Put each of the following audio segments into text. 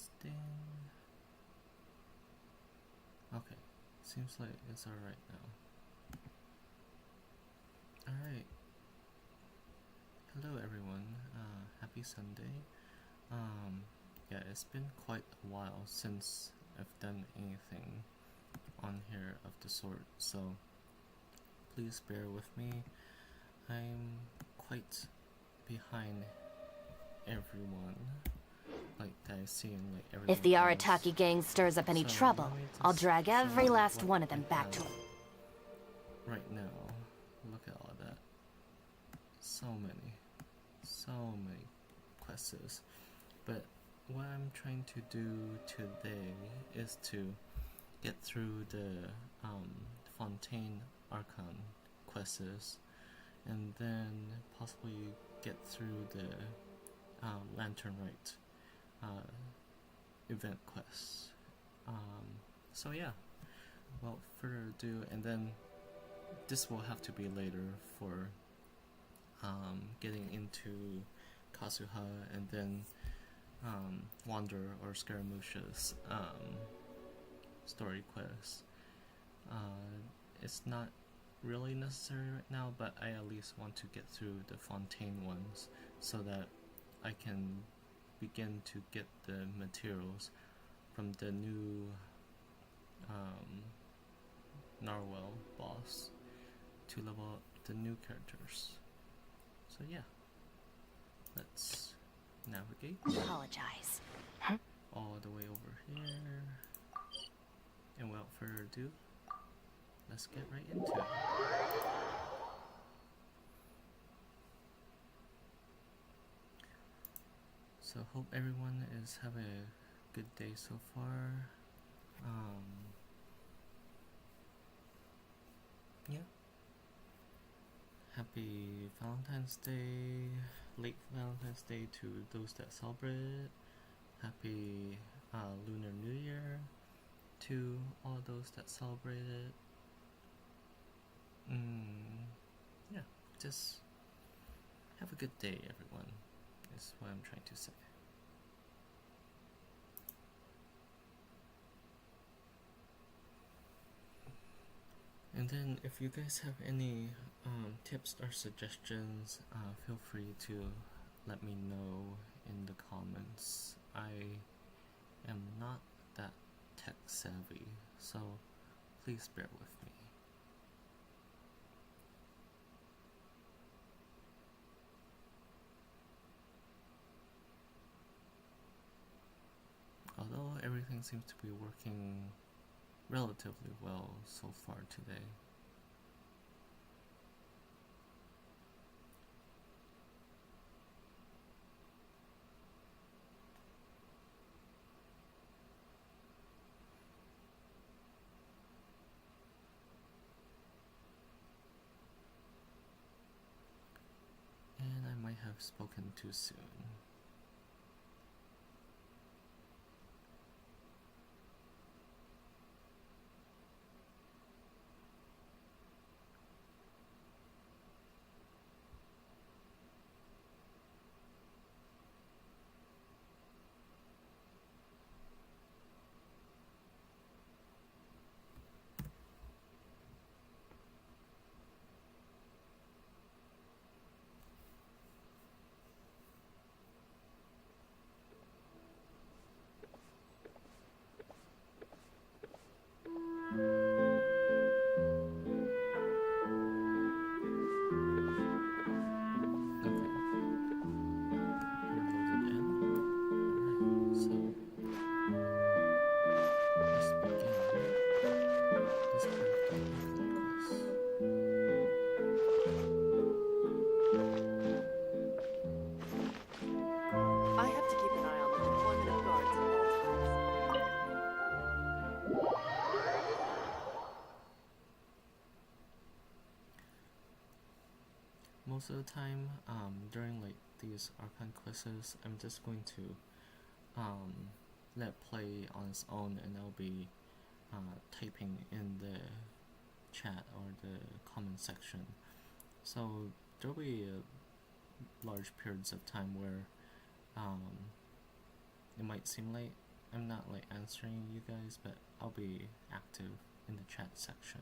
Testing. Okay, seems like it's alright now. Alright. Hello everyone, happy Sunday. Yeah, it's been quite a while since I've done anything on here of the sort, so please bear with me. I'm quite behind everyone, like that I've seen, like everyone If the else. Arataki gang stirs up any So, trouble, let me I'll just drag show every you last what one of them I back to have him. right now. Look at all that. So many quests. But what I'm trying to do today is to get through the Fontaine Archon quests, and then possibly get through the Lantern Rite event quests. So yeah, without further ado, and then this will have to be later for getting into Kazuha, and then Wander or Scaramouche's story quest. It's not really necessary right now, but I at least want to get through the Fontaine ones so that I can begin to get the materials from the new Narwhal boss to level up the new characters. So yeah, let's navigate Apologize. all the way over here, and without further ado, let's get right into it. So hope everyone is having a good day so far. Yeah. Happy Valentine's Day, late Valentine's Day to those that celebrate it. Happy Lunar New Year to all those that celebrate it. Yeah, just have a good day, everyone, is what I'm trying to say. And then if you guys have any tips or suggestions, feel free to let me know in the comments. I am not that tech savvy, so please bear with me. Although everything seems to be working relatively well so far today. And I might have spoken too soon. Most of the time, during like these Archon quests, I'm just going to let it play on its own, and I'll be typing in the chat or the comment section. So there'll be large periods of time where it might seem like I'm not like answering you guys, but I'll be active in the chat section.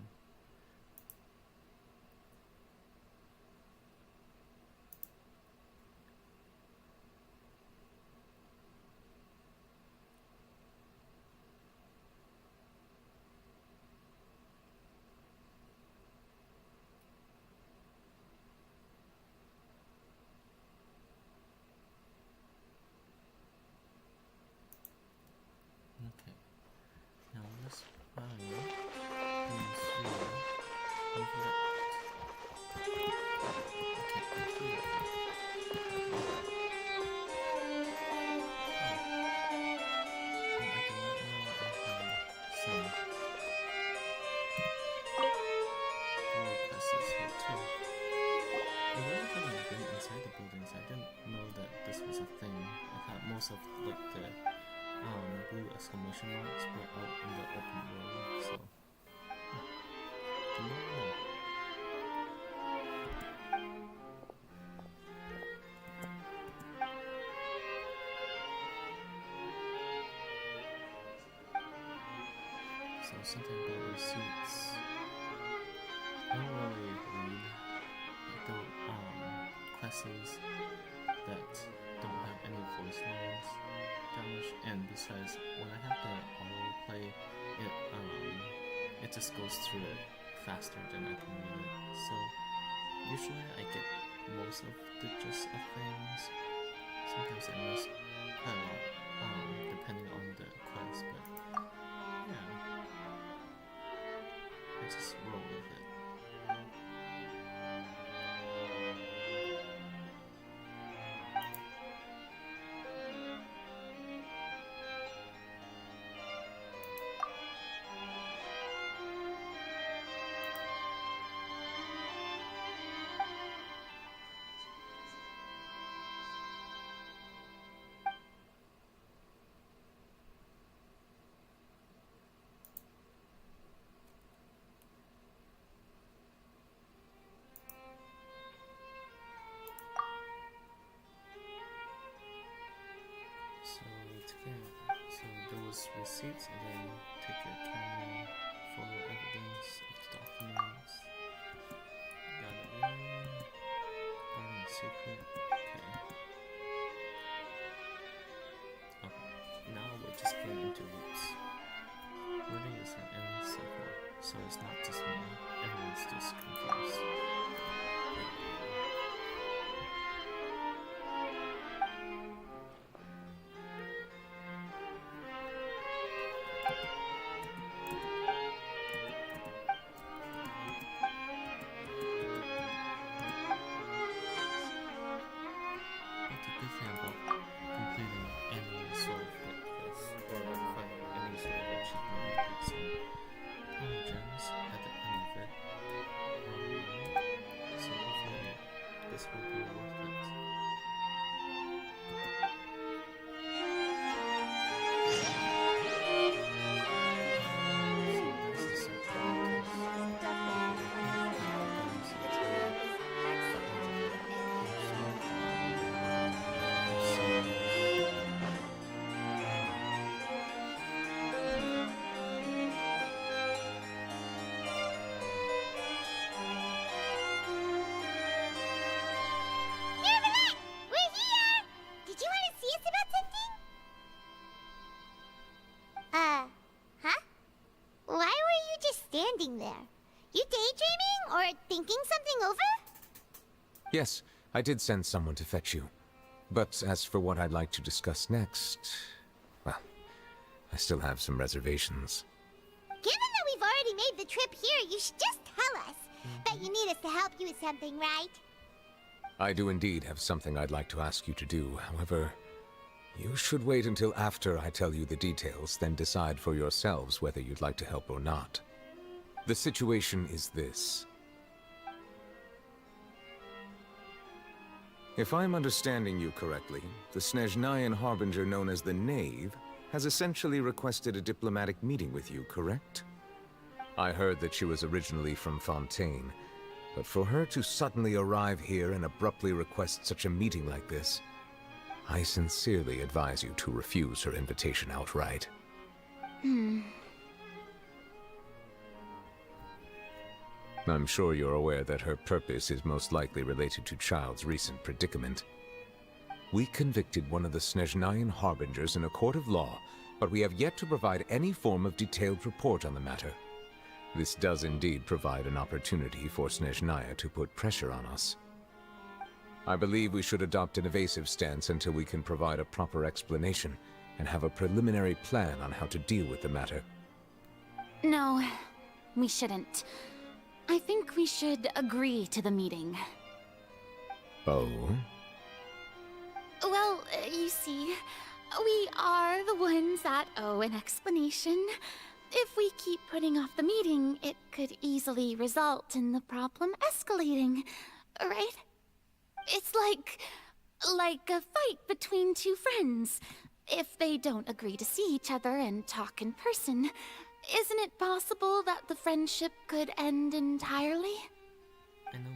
Okay, now let's find things here. Over that. Okay, complete. I did not know I had some war quests here too. I really haven't been inside the buildings. I didn't know that this was a thing. I thought most of like the blue exclamation marks were out in the open world, so did not know. So something about receipts. I don't really read the quests that don't have any voice lines that much, and besides, when I have the autoplay, it just goes through it faster than I can read it. So usually I get most of the gist of things. Sometimes I miss quite a lot, depending on the quest, but yeah, I just roll with it. So those receipts, and then take a camera photo evidence of the documents. Got it in. Guarding secret. Okay, now we're just getting into loops. Wording is an endless circle, so it's not just me. Everyone's just confused. There. You daydreaming or thinking something over? Yes, I did send someone to fetch you. But as for what I'd like to discuss next, well, I still have some reservations. Given that we've already made the trip here, you should just tell us. Bet you need us to help you with something, right? I do indeed have something I'd like to ask you to do. However, you should wait until after I tell you the details, then decide for yourselves whether you'd like to help or not. The situation is this. If I'm understanding you correctly, the Snezhnayan Harbinger known as the Knave has essentially requested a diplomatic meeting with you, correct? I heard that she was originally from Fontaine, but for her to suddenly arrive here and abruptly request such a meeting like this, I sincerely advise you to refuse her invitation outright. I'm sure you're aware that her purpose is most likely related to Child's recent predicament. We convicted one of the Snezhnayan Harbingers in a court of law, but we have yet to provide any form of detailed report on the matter. This does indeed provide an opportunity for Snezhnaya to put pressure on us. I believe we should adopt an evasive stance until we can provide a proper explanation and have a preliminary plan on how to deal with the matter. No, we shouldn't. I think we should agree to the meeting. Oh? Well, you see, we are the ones that owe an explanation. If we keep putting off the meeting, it could easily result in the problem escalating, right? It's like a fight between two friends. If they don't agree to see each other and talk in person, isn't it possible that the friendship could end entirely?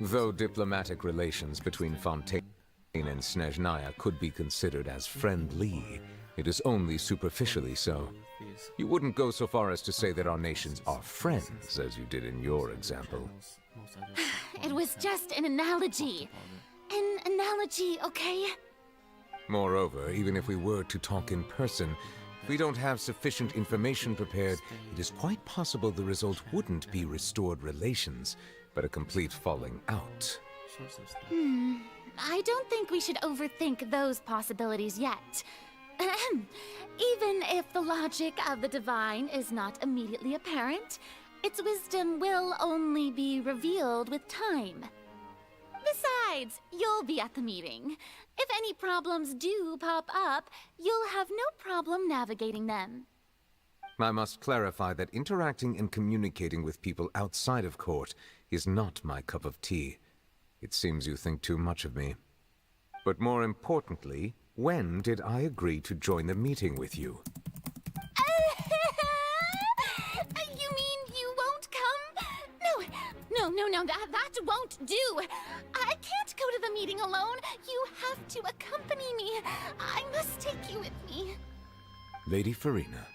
Though diplomatic relations between Fontaine and Snezhnaya could be considered as friendly, it is only superficially so. You wouldn't go so far as to say that our nations are friends, as you did in your example. It was just an analogy. An analogy, okay? Moreover, even if we were to talk in person, if we don't have sufficient information prepared, it is quite possible the result wouldn't be restored relations, but a complete falling out. I don't think we should overthink those possibilities yet. Even if the logic of the divine is not immediately apparent, its wisdom will only be revealed with time. Besides, you'll be at the meeting. If any problems do pop up, you'll have no problem navigating them. I must clarify that interacting and communicating with people outside of court is not my cup of tea. It seems you think too much of me. But more importantly, when did I agree to join the meeting with you? You mean you won't come? No, that won't do. I can't go to the meeting alone. You have to accompany me. I must take you with me. Lady Farina,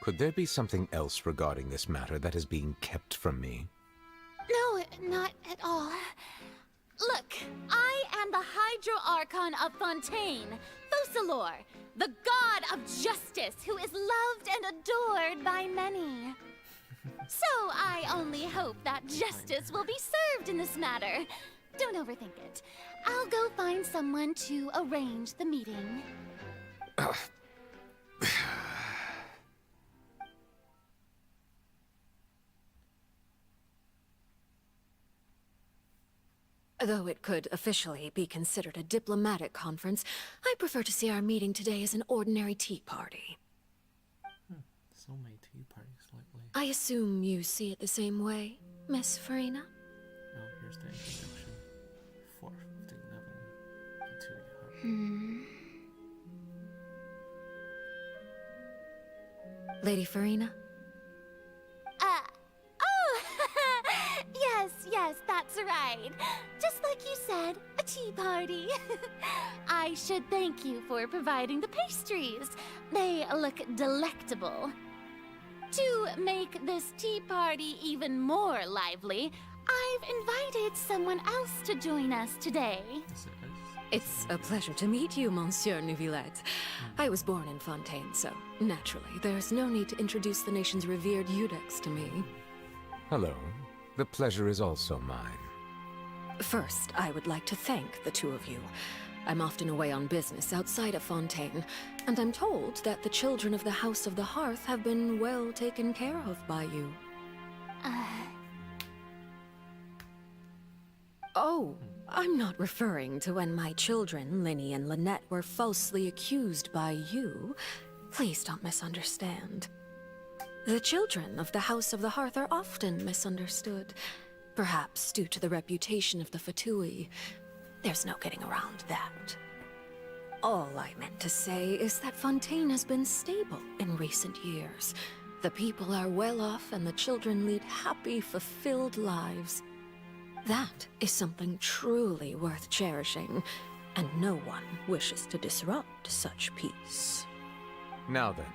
could there be something else regarding this matter that is being kept from me? No, not at all. Look, I am the Hydro Archon of Fontaine, Focalor, the god of justice who is loved and adored by many. So I only hope that justice will be served in this matter. Don't overthink it. I'll go find someone to arrange the meeting. Though it could officially be considered a diplomatic conference, I prefer to see our meeting today as an ordinary tea party. So many tea parties lately. I assume you see it the same way, Miss Farina? Oh, here's the introduction. 4:11 Lady Farina? Yes, that's right. Just like you said, a tea party. I should thank you for providing the pastries. They look delectable. To make this tea party even more lively, I've invited someone else to join us today. It's a pleasure to meet you, Monsieur Neuvillette. I was born in Fontaine, so naturally, there's no need to introduce the nation's revered Eudex to me. Hello. The pleasure is also mine. First, I would like to thank the two of you. I'm often away on business outside of Fontaine, and I'm told that the children of the House of the Hearth have been well taken care of by you. Oh, I'm not referring to when my children, Linny and Lynette, were falsely accused by you. Please don't misunderstand. The children of the House of the Hearth are often misunderstood, perhaps due to the reputation of the Fatui. There's no getting around that. All I meant to say is that Fontaine has been stable in recent years. The people are well off and the children lead happy, fulfilled lives. That is something truly worth cherishing. and no one wishes to disrupt such peace. Now then,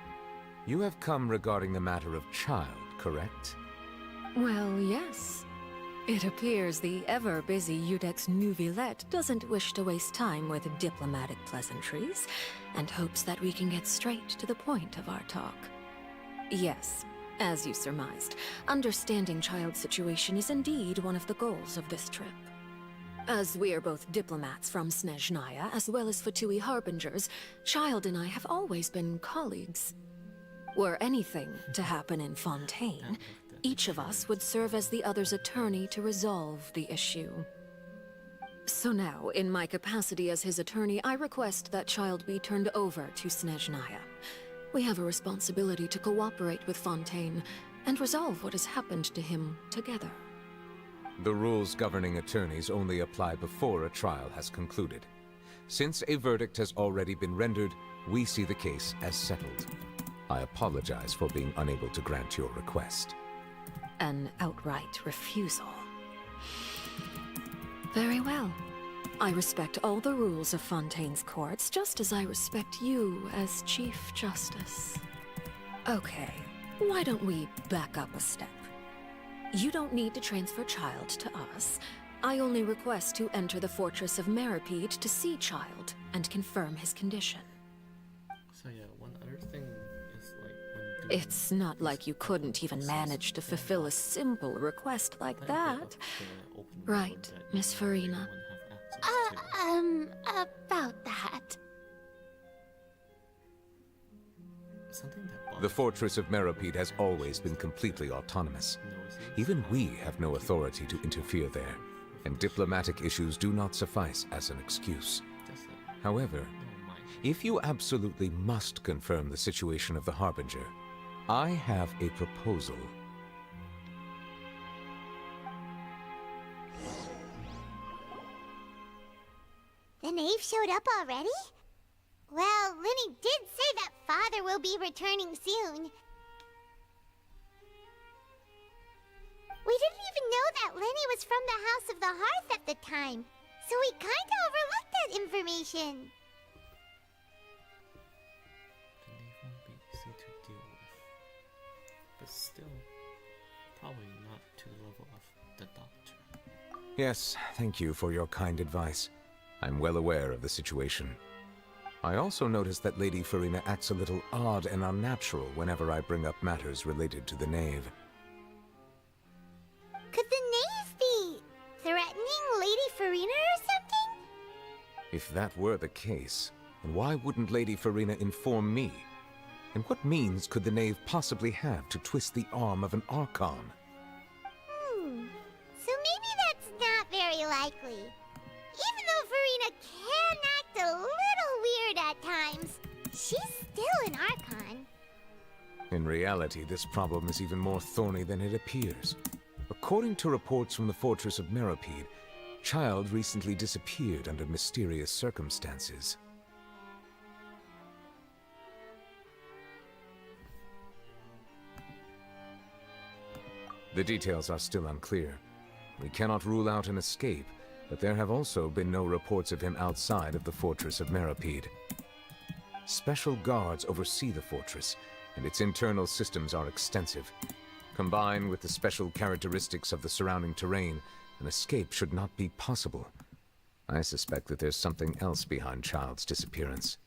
you have come regarding the matter of child, correct? Well, yes. It appears the ever-busy Iudex Neuvillette doesn't wish to waste time with diplomatic pleasantries, and hopes that we can get straight to the point of our talk. Yes, as you surmised, understanding Child's situation is indeed one of the goals of this trip. As we are both diplomats from Snezhnaya, as well as Fatui Harbingers, Child and I have always been colleagues. Were anything to happen in Fontaine, each of us would serve as the other's attorney to resolve the issue. So now, in my capacity as his attorney, I request that Child be turned over to Snezhnaya. We have a responsibility to cooperate with Fontaine and resolve what has happened to him together. The rules governing attorneys only apply before a trial has concluded. Since a verdict has already been rendered, we see the case as settled. I apologize for being unable to grant your request. An outright refusal. Very well. I respect all the rules of Fontaine's courts, just as I respect you as Chief Justice. Okay, why don't we back up a step? You don't need to transfer Child to us. I only request to enter the Fortress of Meripede to see Child and confirm his condition. So yeah, one other thing is like when doing It's not like you couldn't even manage to fulfill a simple request like that. Right, Miss Farina? About that. The Fortress of Meripede has always been completely autonomous. Even we have no authority to interfere there, and diplomatic issues do not suffice as an excuse. However, if you absolutely must confirm the situation of the Harbinger, I have a proposal. The knave showed up already? Well, Linny did say that Father will be returning soon. We didn't even know that Linny was from the House of the Hearth at the time, so we kinda overlooked that information. The knave won't be easy to deal with, but still, probably not to the level of the Doctor. Yes, thank you for your kind advice. I'm well aware of the situation. I also noticed that Lady Farina acts a little odd and unnatural whenever I bring up matters related to the knave. Could the knave be threatening Lady Farina or something? If that were the case, then why wouldn't Lady Farina inform me? And what means could the knave possibly have to twist the arm of an Archon? So maybe that's not very likely. Even though Farina can act a little weird at times, she's still an Archon. In reality, this problem is even more thorny than it appears. According to reports from the Fortress of Meripede, Child recently disappeared under mysterious circumstances. The details are still unclear. We cannot rule out an escape, but there have also been no reports of him outside of the Fortress of Meripede. Special guards oversee the fortress, and its internal systems are extensive. Combined with the special characteristics of the surrounding terrain, an escape should not be possible. I suspect that there's something else behind Child's disappearance.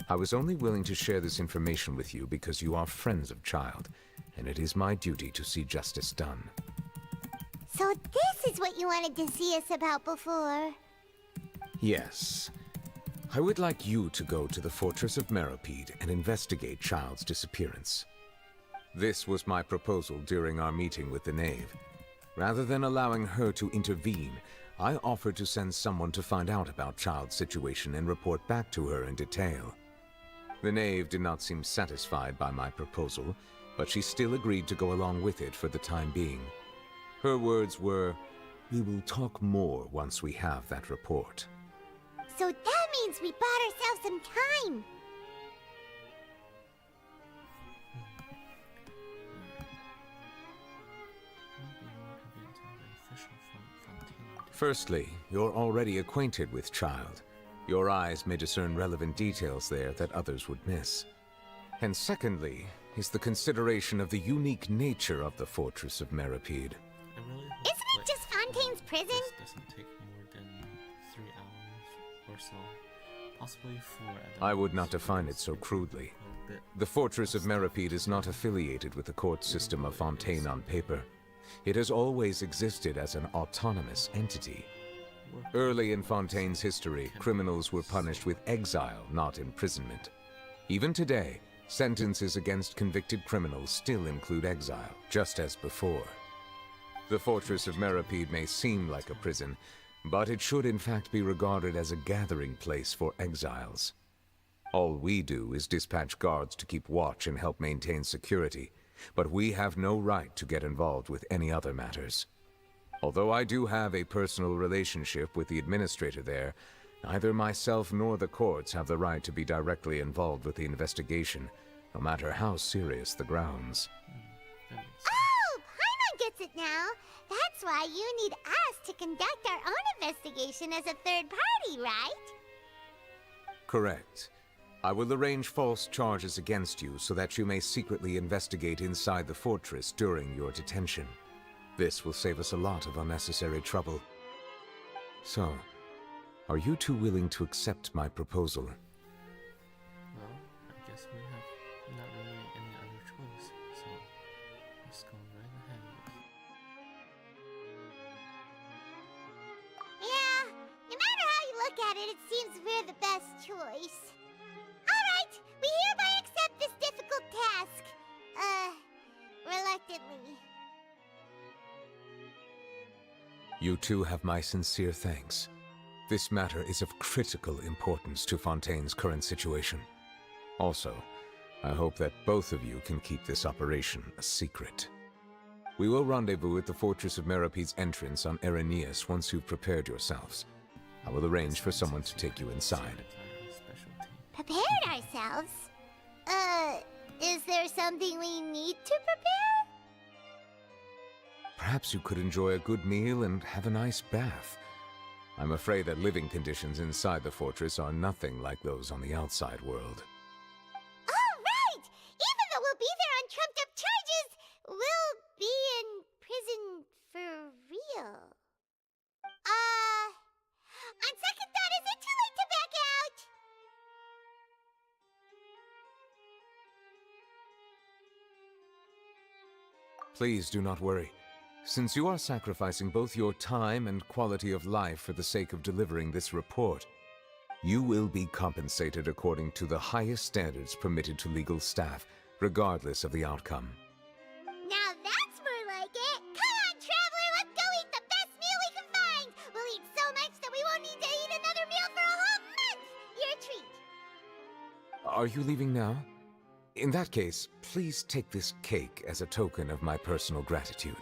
I was only willing to share this information with you because you are friends of Child, and it is my duty to see justice done. So this is what you wanted to see us about before. Yes. I would like you to go to the Fortress of Meripede and investigate Child's disappearance. This was my proposal during our meeting with the knave. Rather than allowing her to intervene, I offered to send someone to find out about Child's situation and report back to her in detail. The knave did not seem satisfied by my proposal, but she still agreed to go along with it for the time being. Her words were, "We will talk more once we have that report." So that means we bought ourselves some time. Firstly, you're already acquainted with Child. Your eyes may discern relevant details there that others would miss. And secondly, is the consideration of the unique nature of the Fortress of Meripede. I really hope, Isn't it just Fontaine's prison? This doesn't take more than 3 hours or so. Possibly 4 at the I would most, not define it because so it crudely. takes a bit The Fortress of stuff Meripede is not affiliated with the court system of Fontaine on paper. It has always existed as an autonomous entity. work Early in Fontaine's history, criminals were punished with exile, not imprisonment. Even today, sentences against convicted criminals still include exile, just as before. The Fortress of Meripede may seem like a prison, but it should in fact be regarded as a gathering place for exiles. All we do is dispatch guards to keep watch and help maintain security, but we have no right to get involved with any other matters. Although I do have a personal relationship with the administrator there, neither myself nor the courts have the right to be directly involved with the investigation, no matter how serious the grounds. that makes sense. Oh, Paimon gets it now. That's why you need us to conduct our own investigation as a third party, right? Correct. I will arrange false charges against you so that you may secretly investigate inside the fortress during your detention. This will save us a lot of unnecessary trouble. So, are you two willing to accept my proposal? Well, I guess we have not really any other choice, so let's go right ahead with Yeah, no matter how you look at it, it seems we're the best choice. Alright, we hereby accept this difficult task. Reluctantly. You two have my sincere thanks. This matter is of critical importance to Fontaine's current situation. Also, I hope that both of you can keep this operation a secret. We will rendezvous at the Fortress of Meripede's entrance on Erinius once you've prepared yourselves. I will arrange for someone to take you inside. specialty. Prepared ourselves? Is there something we need to prepare? Perhaps you could enjoy a good meal and have a nice bath. I'm afraid that living conditions inside the fortress are nothing like those on the outside world. Oh, right! Even though we'll be there on trumped-up charges, we'll be in prison for real. On second thought, is it too late to back out? Please do not worry. Since you are sacrificing both your time and quality of life for the sake of delivering this report, you will be compensated according to the highest standards permitted to legal staff, regardless of the outcome. Now that's more like it! Come on, traveler, let's go eat the best meal we can find! We'll eat so much that we won't need to eat another meal for a whole month! Your treat! Are you leaving now? In that case, please take this cake as a token of my personal gratitude.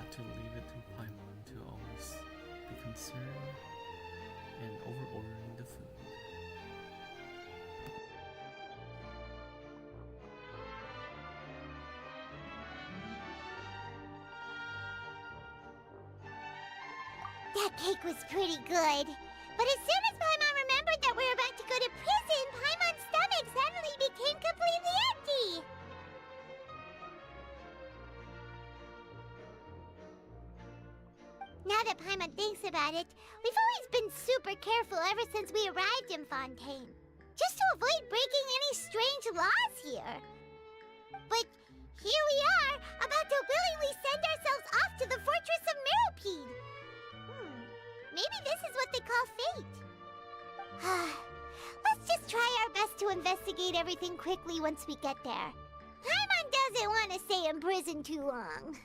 have to leave it to Paimon to always be concerned in over-ordering the food. That cake was pretty good. But as soon as Paimon remembered that we were about to go to prison, Paimon's stomach suddenly became completely empty. Now that Paimon thinks about it, we've always been super careful ever since we arrived in Fontaine. Just to avoid breaking any strange laws here. But here we are, about to willingly send ourselves off to the Fortress of Mirrorpeed. Maybe this is what they call fate. Let's just try our best to investigate everything quickly once we get there. Paimon doesn't want to stay in prison too long.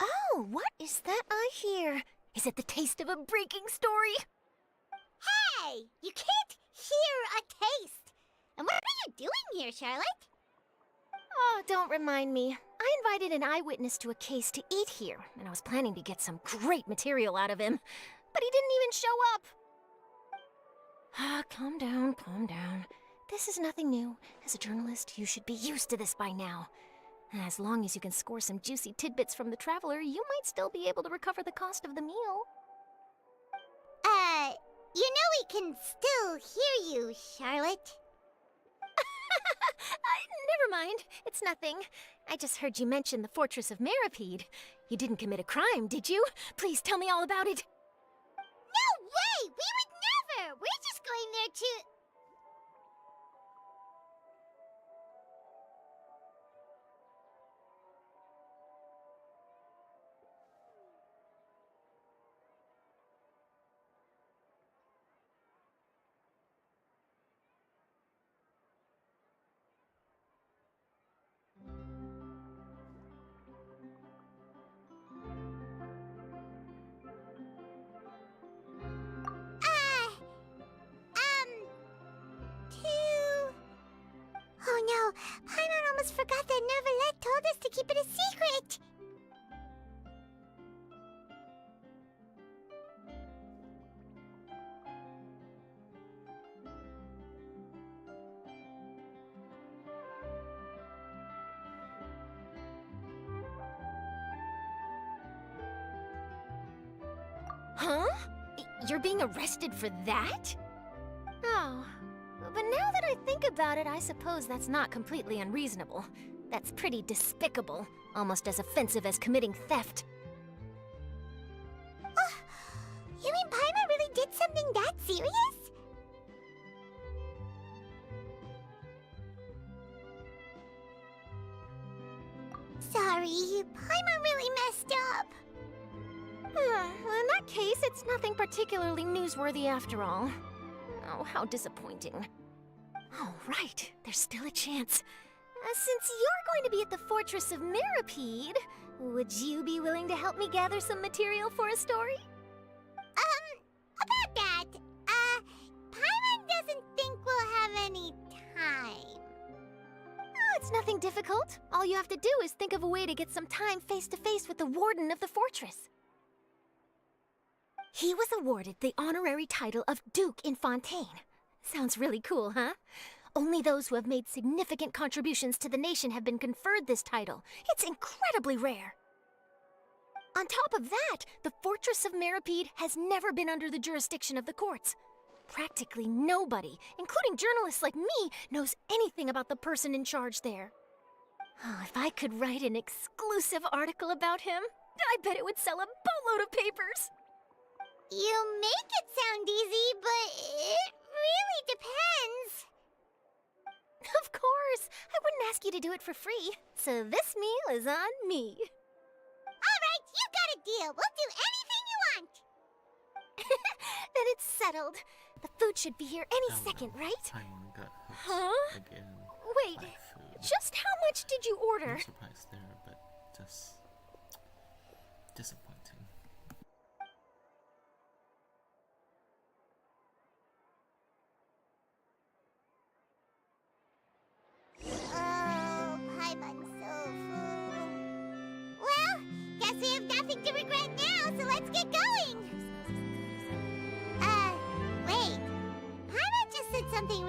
Oh, what is that I hear? Is it the taste of a breaking story? Hey! You can't hear a taste! And what are you doing here, Charlotte? Oh, don't remind me. I invited an eyewitness to a case to eat here, and I was planning to get some great material out of him. But he didn't even show up. Ah, calm down, calm down. This is nothing new. As a journalist, you should be used to this by now. As long as you can score some juicy tidbits from the traveler, you might still be able to recover the cost of the meal. You know we can still hear you, Charlotte. Never mind. It's nothing. I just heard you mention the Fortress of Mirrorpeed. You didn't commit a crime, did you? Please tell me all about it. No way! We would never! We're just going there to... Oh no, Paimon almost forgot that Neverlet told us to keep it a secret! Huh? You're being arrested for that? Oh, but now that I think about it, I suppose that's not completely unreasonable. That's pretty despicable, almost as offensive as committing theft. You mean Paimon really did something that serious? Sorry, Paimon really messed up. Well, in that case, it's nothing particularly newsworthy after all. Oh, how disappointing. Oh, right. There's still a chance. Since you're going to be at the Fortress of Mirrorpeed, would you be willing to help me gather some material for a story? About that, Paimon doesn't think we'll have any time. Oh, it's nothing difficult. All you have to do is think of a way to get some time face-to-face with the warden of the fortress. He was awarded the honorary title of Duke in Fontaine. Sounds really cool, huh? Only those who have made significant contributions to the nation have been conferred this title. It's incredibly rare. On top of that, the Fortress of Mirrorpeed has never been under the jurisdiction of the courts. Practically nobody, including journalists like me, knows anything about the person in charge there. Oh, if I could write an exclusive article about him, I bet it would sell a boatload of papers. You make it sound easy, but it really depends. Of course, I wouldn't ask you to do it for free, so this meal is on me. All right, you got a deal. We'll do anything you want. Then it's settled. The food should be here any second, right? Paimon got hooked Huh? again Wait, by food. just how much did you order? No surprise there, but just disappointing.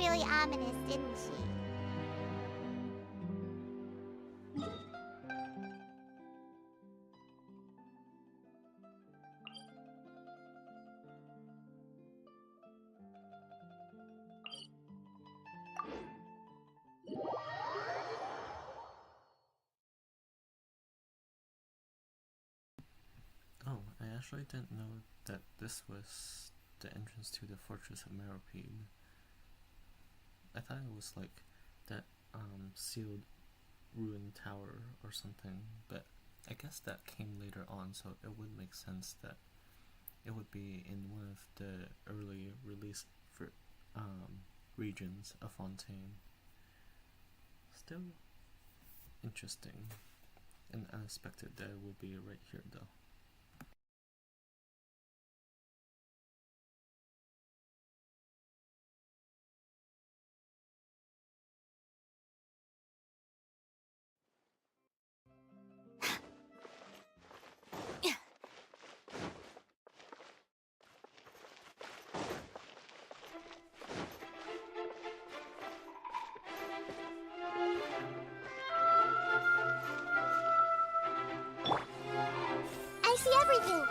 really ominous, didn't she? Oh, I actually didn't know that this was the entrance to the Fortress of Meropide. I thought it was like that sealed ruined tower or something, but I guess that came later on, so it would make sense that it would be in one of the early release for regions of Fontaine. Still interesting and unexpected that it would be right here though. I see everything.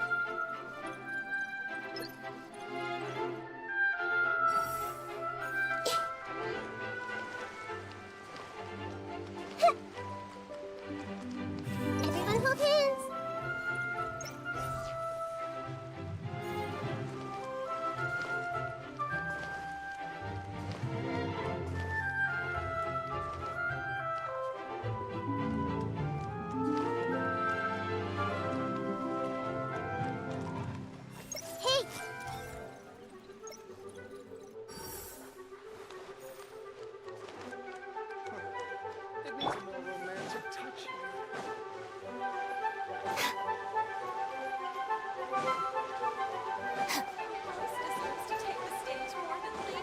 Everyone hold hands. Hey! It needs a more romantic touch. Deserves to take the stage more than Lady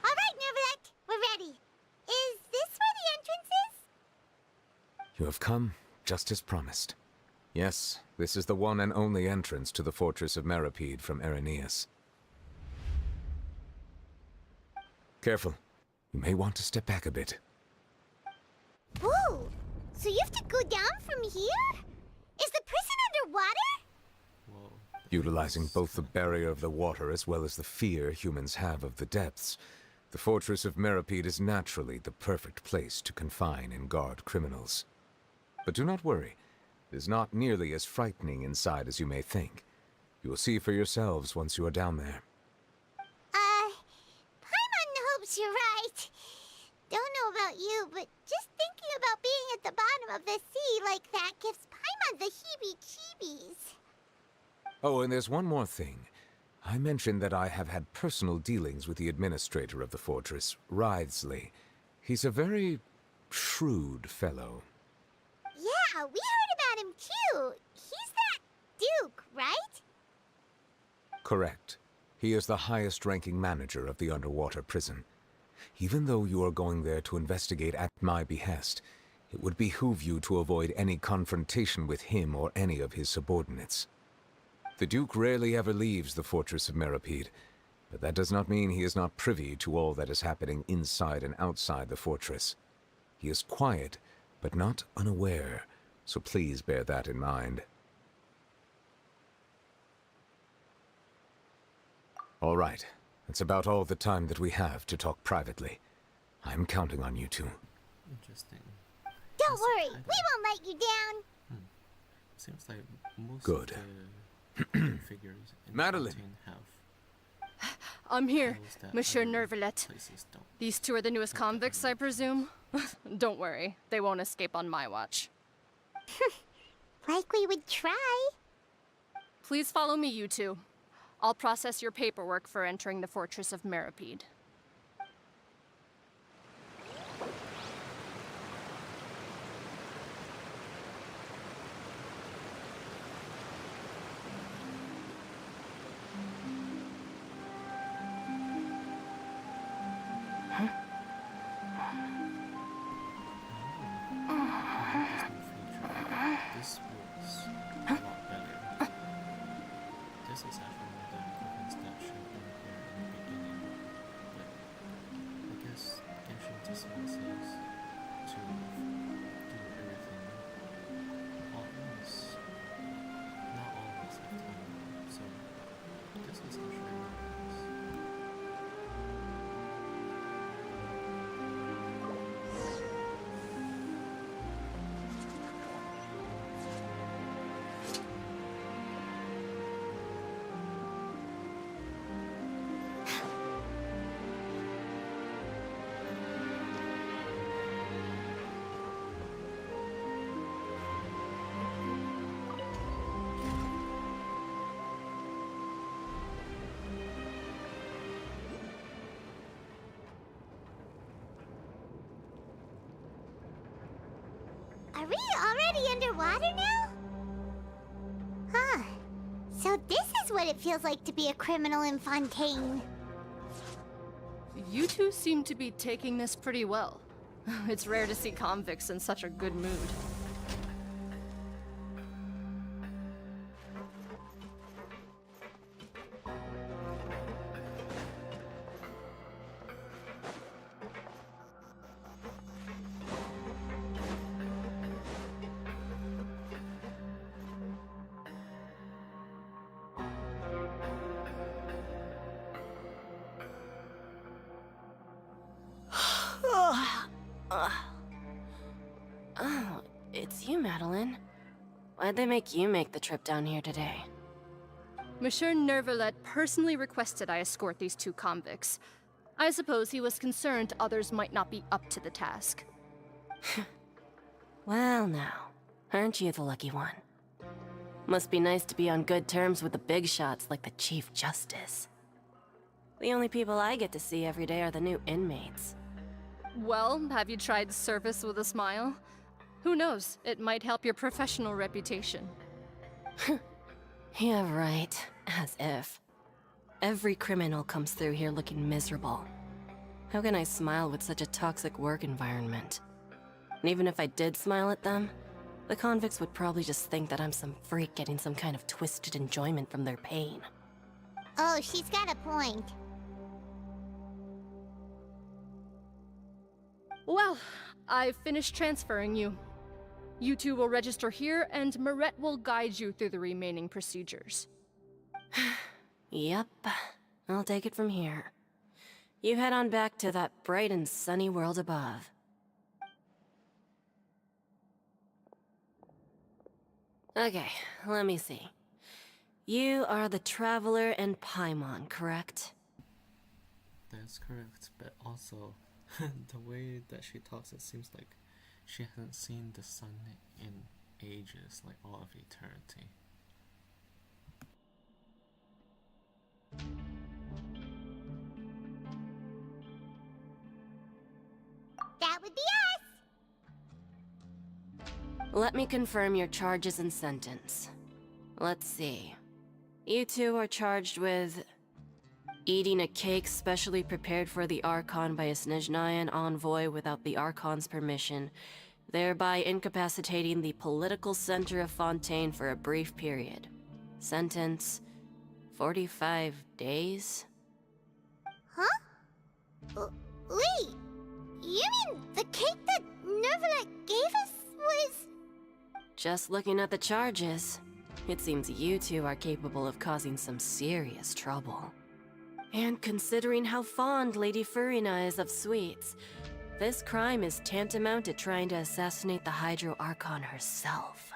All right, Nervalek, we're ready. Is this where the entrance is? You have come, just as promised. Yes, this is the one and only entrance to the Fortress of Meropide from Araneus. Careful. You may want to step back a bit. Whoa! So you have to go down from here? Is the prison underwater? Whoa. Utilizing both the barrier of the water as well as the fear humans have of the depths, the Fortress of Meropide is naturally the perfect place to confine and guard criminals. But do not worry. It is not nearly as frightening inside as you may think. You will see for yourselves once you are down there. Paimon hopes you're right. Don't know about you, but just thinking about being at the bottom of the sea like that gives Paimon the heebie-jeebies. Oh, and there's one more thing. I mentioned that I have had personal dealings with the administrator of the fortress, Writhsley. He's a very shrewd fellow. Yeah, we heard about him too. He's that Duke, right? Correct. He is the highest-ranking manager of the underwater prison. Even though you are going there to investigate at my behest, it would behoove you to avoid any confrontation with him or any of his subordinates. The Duke rarely ever leaves the Fortress of Meropide, but that does not mean he is not privy to all that is happening inside and outside the fortress. He is quiet, but not unaware, so please bear that in mind. All right, that's about all the time that we have to talk privately. I'm counting on you two. Interesting. Don't Yes, worry, I- we won't let you down. Seems like most Good. of the figures in Madeline. Fontaine have I'm here, those that Monsieur other Nervalet. places don't. These two are the newest convicts, I presume? Don't worry, they won't escape on my watch. Like we would try. Please follow me, you two. I'll process your paperwork for entering the Fortress of Meripede. This was a lot better. This is actually one of the improvements that should have been here in the beginning. But I guess Genshin just wants us to do everything all at once. Not always have time though, so this is actually really nice. Are we already underwater now? Huh. So this is what it feels like to be a criminal in Fontaine. You two seem to be taking this pretty well. It's rare to see convicts in such a good mood. Oh, it's you, Madeline. Why'd they make you make the trip down here today? Monsieur Nervalet personally requested I escort these two convicts. I suppose he was concerned others might not be up to the task. Well now, aren't you the lucky one? Must be nice to be on good terms with the big shots like the Chief Justice. The only people I get to see every day are the new inmates. Well, have you tried service with a smile? Who knows, it might help your professional reputation. Yeah, right. As if. Every criminal comes through here looking miserable. How can I smile with such a toxic work environment? And even if I did smile at them, the convicts would probably just think that I'm some freak getting some kind of twisted enjoyment from their pain. Oh, she's got a point. Well, I've finished transferring you. You two will register here, and Marette will guide you through the remaining procedures. Yep, I'll take it from here. You head on back to that bright and sunny world above. Okay, let me see. You are the Traveler and Paimon, correct? That's correct, but also the way that she talks, it seems like she hasn't seen the sun in ages, like all of eternity. That would be us! Let me confirm your charges and sentence. Let's see. You two are charged with eating a cake specially prepared for the Archon by a Snezhnayan envoy without the Archon's permission, thereby incapacitating the political center of Fontaine for a brief period. Sentence: 45 days? Huh? Wait! You mean the cake that Nervalet gave us was... Just looking at the charges, it seems you two are capable of causing some serious trouble. And considering how fond Lady Furina is of sweets, this crime is tantamount to trying to assassinate the Hydro Archon herself.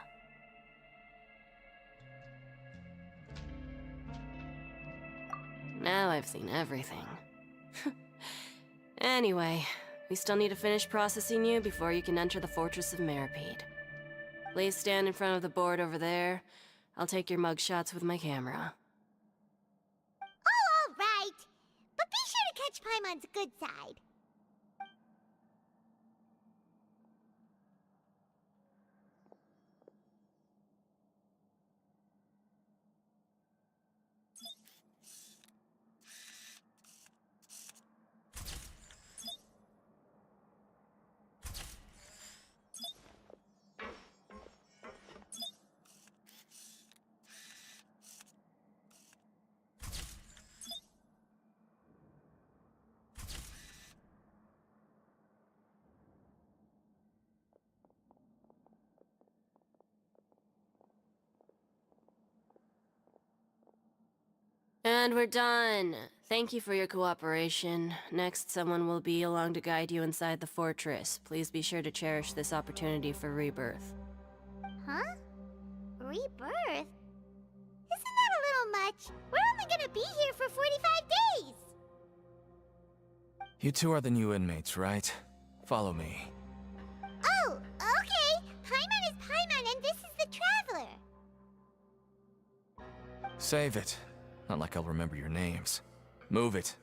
Now I've seen everything. Anyway, we still need to finish processing you before you can enter the Fortress of Meripede. Please stand in front of the board over there. I'll take your mugshots with my camera. Oh, all right. But be sure to catch Paimon's good side. And we're done. Thank you for your cooperation. Next, someone will be along to guide you inside the fortress. Please be sure to cherish this opportunity for rebirth. Huh? Rebirth? Isn't that a little much? We're only gonna be here for 45 days! You two are the new inmates, right? Follow me. Oh, okay! Paimon is Paimon and this is the Traveler! Save it. Not like I'll remember your names. Move it.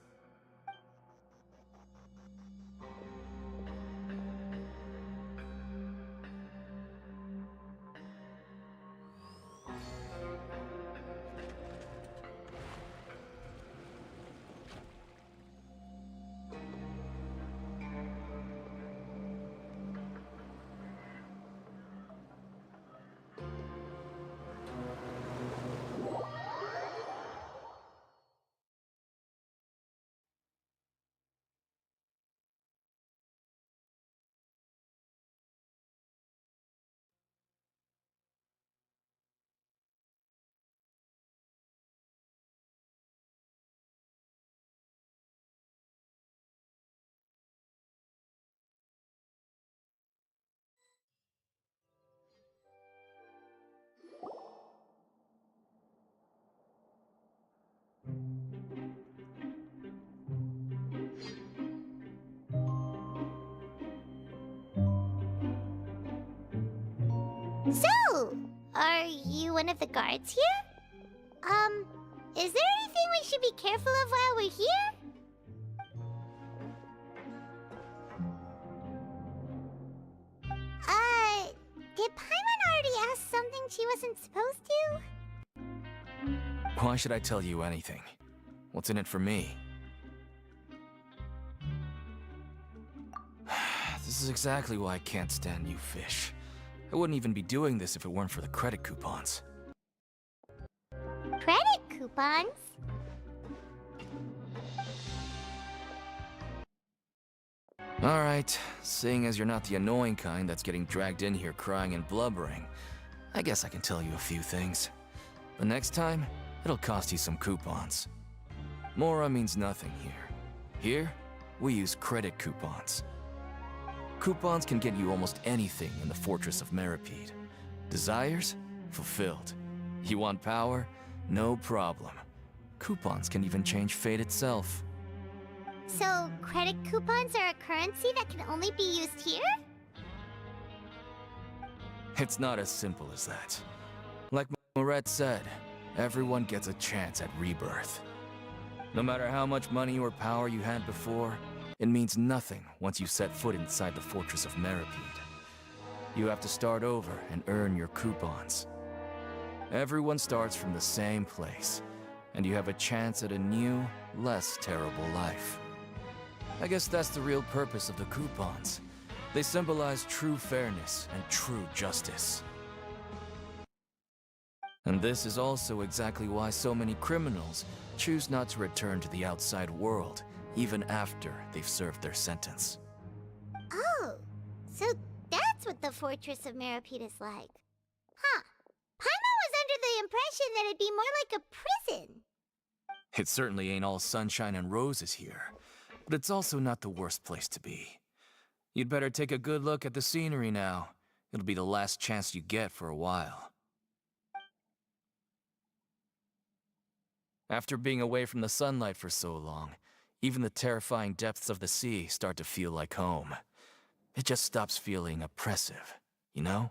So, are you one of the guards here? Is there anything we should be careful of while we're here? Did Paimon already ask something she wasn't supposed to? Why should I tell you anything? What's in it for me? This is exactly why I can't stand you fish. I wouldn't even be doing this if it weren't for the credit coupons. Credit coupons? Alright, seeing as you're not the annoying kind that's getting dragged in here crying and blubbering, I guess I can tell you a few things. But next time, it'll cost you some coupons. Mora means nothing here. Here, we use credit coupons. Coupons can get you almost anything in the Fortress of Meripede. Desires? Fulfilled. You want power? No problem. Coupons can even change fate itself. So, credit coupons are a currency that can only be used here? It's not as simple as that. Like Moret said, everyone gets a chance at rebirth. No matter how much money or power you had before, it means nothing once you set foot inside the Fortress of Meripede. You have to start over and earn your coupons. Everyone starts from the same place, and you have a chance at a new, less terrible life. I guess that's the real purpose of the coupons. They symbolize true fairness and true justice. And this is also exactly why so many criminals choose not to return to the outside world, even after they've served their sentence. Oh, so that's what the Fortress of Meripede is like. Huh. Paimon was under the impression that it'd be more like a prison. It certainly ain't all sunshine and roses here, but it's also not the worst place to be. You'd better take a good look at the scenery now. It'll be the last chance you get for a while. After being away from the sunlight for so long, even the terrifying depths of the sea start to feel like home. It just stops feeling oppressive, you know?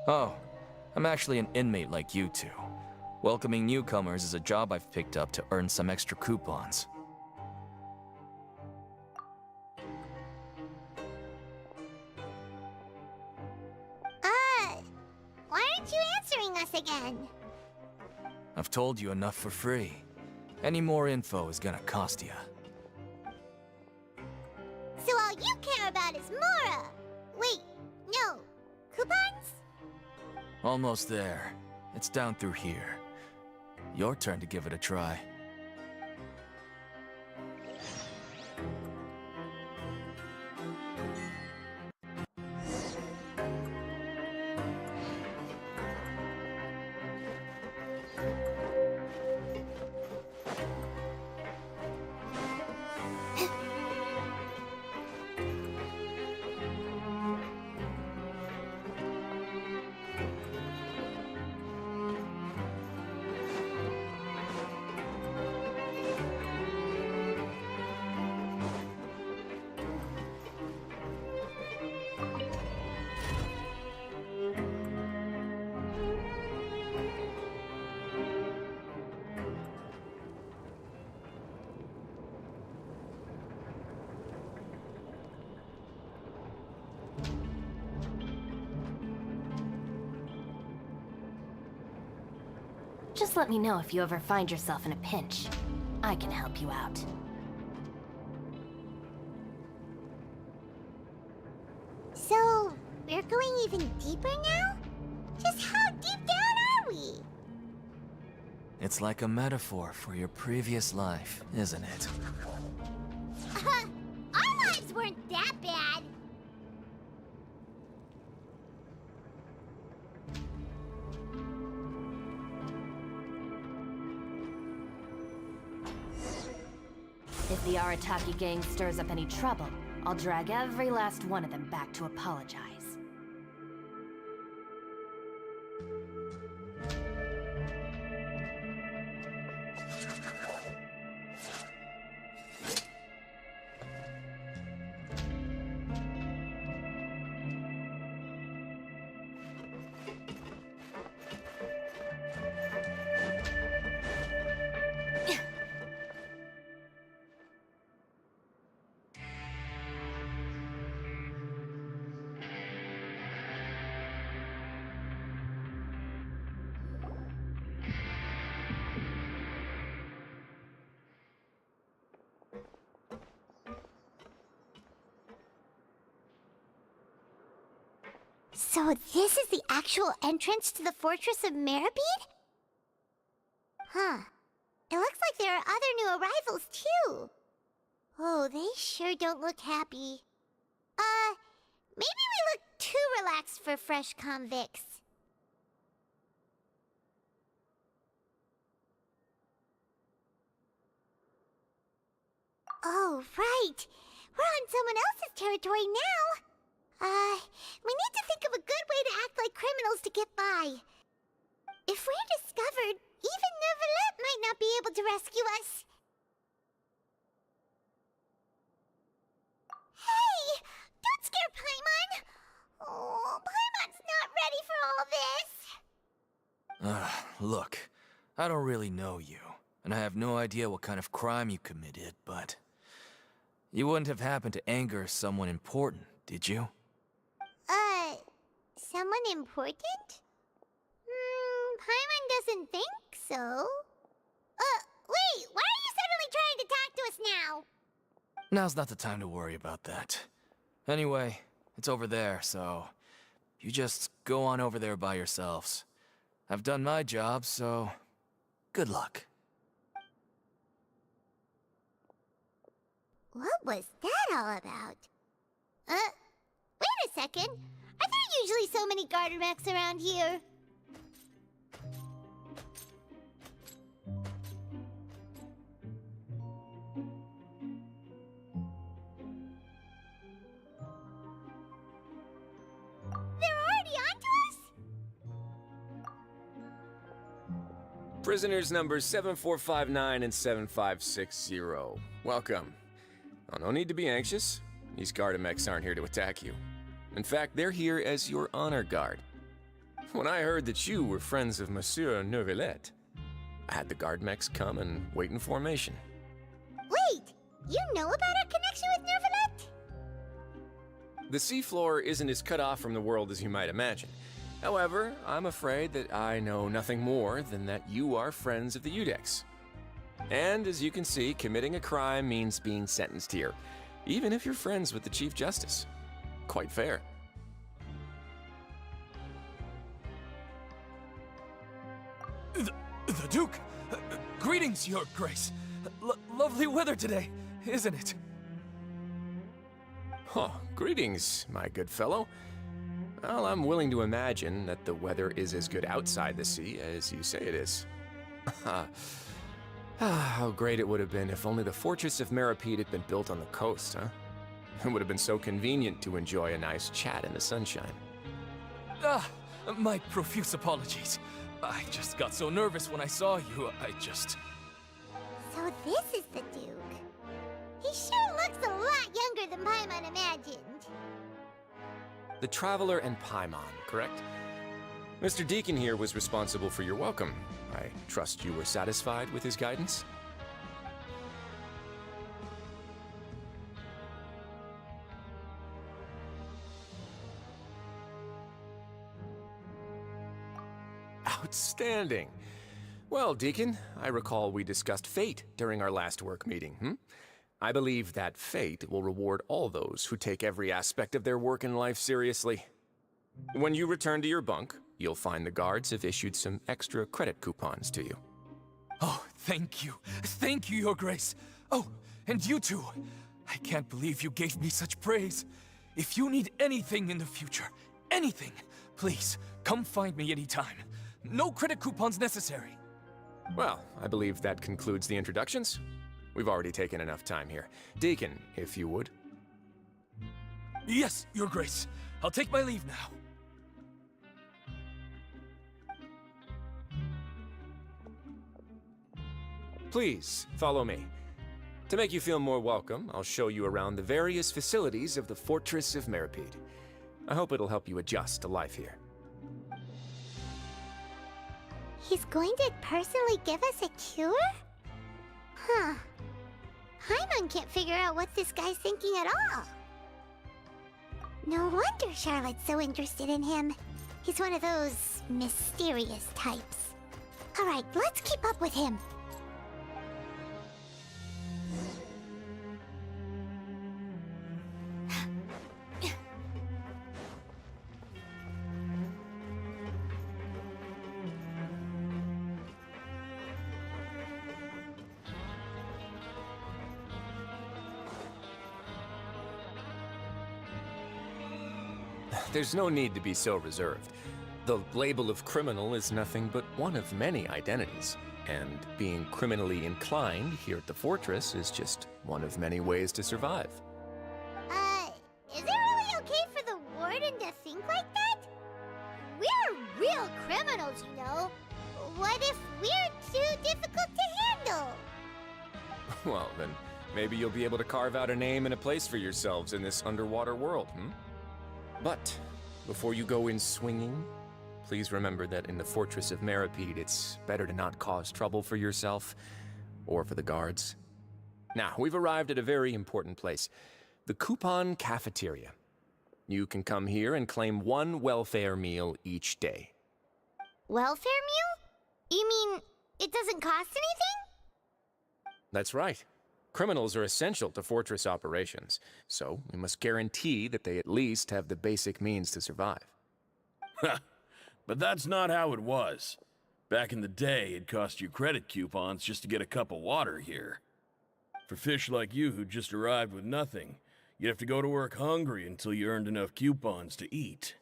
Oh, I'm actually an inmate like you two. Welcoming newcomers is a job I've picked up to earn some extra coupons. Why aren't you answering us again? I've told you enough for free. Any more info is gonna cost you. So all you care about is Mora! Wait, no. Coupons? Almost there. It's down through here. Your turn to give it a try. Just let me know if you ever find yourself in a pinch. I can help you out. So, we're going even deeper now? Just how deep down are we? It's like a metaphor for your previous life, isn't it? Our lives weren't that bad. If the Arataki gang stirs up any trouble, I'll drag every last one of them back to apologize. So this is the actual entrance to the Fortress of Meribede? Huh. It looks like there are other new arrivals, too. Oh, they sure don't look happy. Maybe we look too relaxed for fresh convicts. Oh, right. We're on someone else's territory now. We need to think of a good way to act like criminals to get by. If we're discovered, even Neuvillette might not be able to rescue us. Hey! Don't scare Paimon! Oh, Paimon's not ready for all this. Look, I don't really know you, and I have no idea what kind of crime you committed, but... You wouldn't have happened to anger someone important, did you? Someone important? Paimon doesn't think so. Wait, why are you suddenly trying to talk to us now? Now's not the time to worry about that. Anyway, it's over there, so... You just go on over there by yourselves. I've done my job, so... Good luck. What was that all about? Wait a second. Are there usually so many Garderex around here? They're already onto us? Prisoners numbers 7459 and 7560. Welcome. Oh, no need to be anxious. These Gardamex aren't here to attack you. In fact, they're here as your honor guard. When I heard that you were friends of Monsieur Neuvillette, I had the Gardamex come and wait in formation. Wait! You know about our connection with Neuvillette? The seafloor isn't as cut off from the world as you might imagine. However, I'm afraid that I know nothing more than that you are friends of the Udex. And as you can see, committing a crime means being sentenced here, even if you're friends with the Chief Justice. Quite fair. The Duke! Greetings, Your Grace. Lovely weather today, isn't it? Oh, greetings, my good fellow. Well, I'm willing to imagine that the weather is as good outside the sea as you say it is. How great it would have been if only the Fortress of Meripede had been built on the coast, huh? It would have been so convenient to enjoy a nice chat in the sunshine. My profuse apologies. I just got so nervous when I saw you, So this is the Duke. He sure looks a lot younger than Paimon imagined. The Traveler and Paimon, correct? Mr. Deacon here was responsible for your welcome. I trust you were satisfied with his guidance? Outstanding. Well, Deacon, I recall we discussed fate during our last work meeting, I believe that fate will reward all those who take every aspect of their work in life seriously. When you return to your bunk, you'll find the guards have issued some extra credit coupons to you. Oh, thank you. Thank you, Your Grace. Oh, and you too. I can't believe you gave me such praise. If you need anything in the future, anything, please, come find me anytime. No credit coupons necessary. Well, I believe that concludes the introductions. We've already taken enough time here. Deacon, if you would. Yes, Your Grace. I'll take my leave now. Please, follow me. To make you feel more welcome, I'll show you around the various facilities of the Fortress of Meripede. I hope it'll help you adjust to life here. He's going to personally give us a cure? Huh. Paimon can't figure out what this guy's thinking at all. No wonder Charlotte's so interested in him. He's one of those mysterious types. Alright, let's keep up with him. There's no need to be so reserved. The label of criminal is nothing but one of many identities, and being criminally inclined here at the Fortress is just one of many ways to survive. Is it really okay for the Warden to think like that? We're real criminals, you know. What if we're too difficult to handle? Well, then maybe you'll be able to carve out a name and a place for yourselves in this underwater world, But before you go in swinging, please remember that in the Fortress of Meripede, it's better to not cause trouble for yourself or for the guards. Now, we've arrived at a very important place, the Coupon Cafeteria. You can come here and claim one welfare meal each day. Welfare meal? You mean it doesn't cost anything? That's right. Criminals are essential to Fortress operations, so we must guarantee that they at least have the basic means to survive. But that's not how it was. Back in the day, it cost you credit coupons just to get a cup of water here. For fish like you who just arrived with nothing, you'd have to go to work hungry until you earned enough coupons to eat.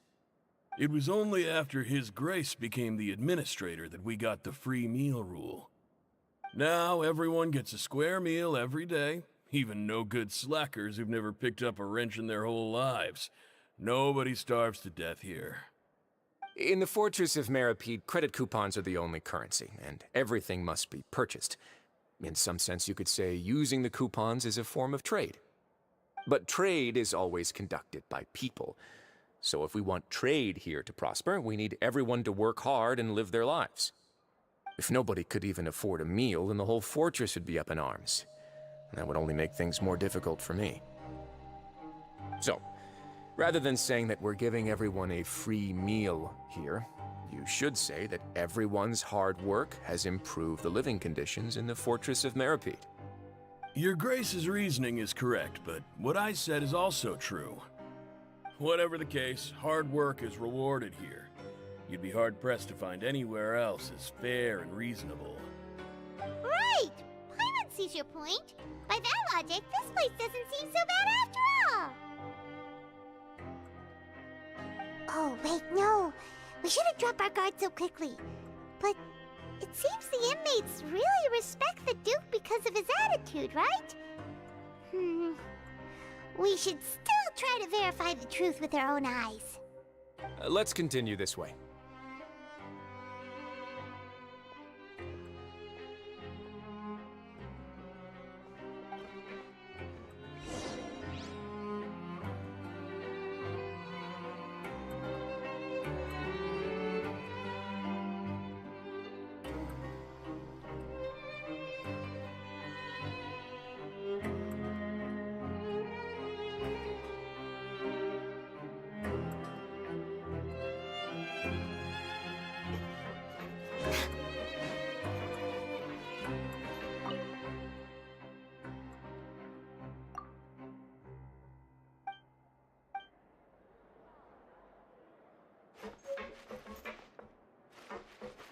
It was only after His Grace became the administrator that we got the free meal rule. Now everyone gets a square meal every day, even no-good slackers who've never picked up a wrench in their whole lives. Nobody starves to death here. In the Fortress of Meripede, credit coupons are the only currency, and everything must be purchased. In some sense, you could say using the coupons is a form of trade. But trade is always conducted by people. So if we want trade here to prosper, we need everyone to work hard and live their lives. If nobody could even afford a meal, then the whole fortress would be up in arms. That would only make things more difficult for me. So, rather than saying that we're giving everyone a free meal here, you should say that everyone's hard work has improved the living conditions in the Fortress of Meripede. Your Grace's reasoning is correct, but what I said is also true. Whatever the case, hard work is rewarded here. You'd be hard-pressed to find anywhere else as fair and reasonable. Right! Paimon sees your point. By that logic, this place doesn't seem so bad after all. Oh, wait, no. We shouldn't drop our guard so quickly. But it seems the inmates really respect the Duke because of his attitude, right? We should still try to verify the truth with our own eyes. Let's continue this way.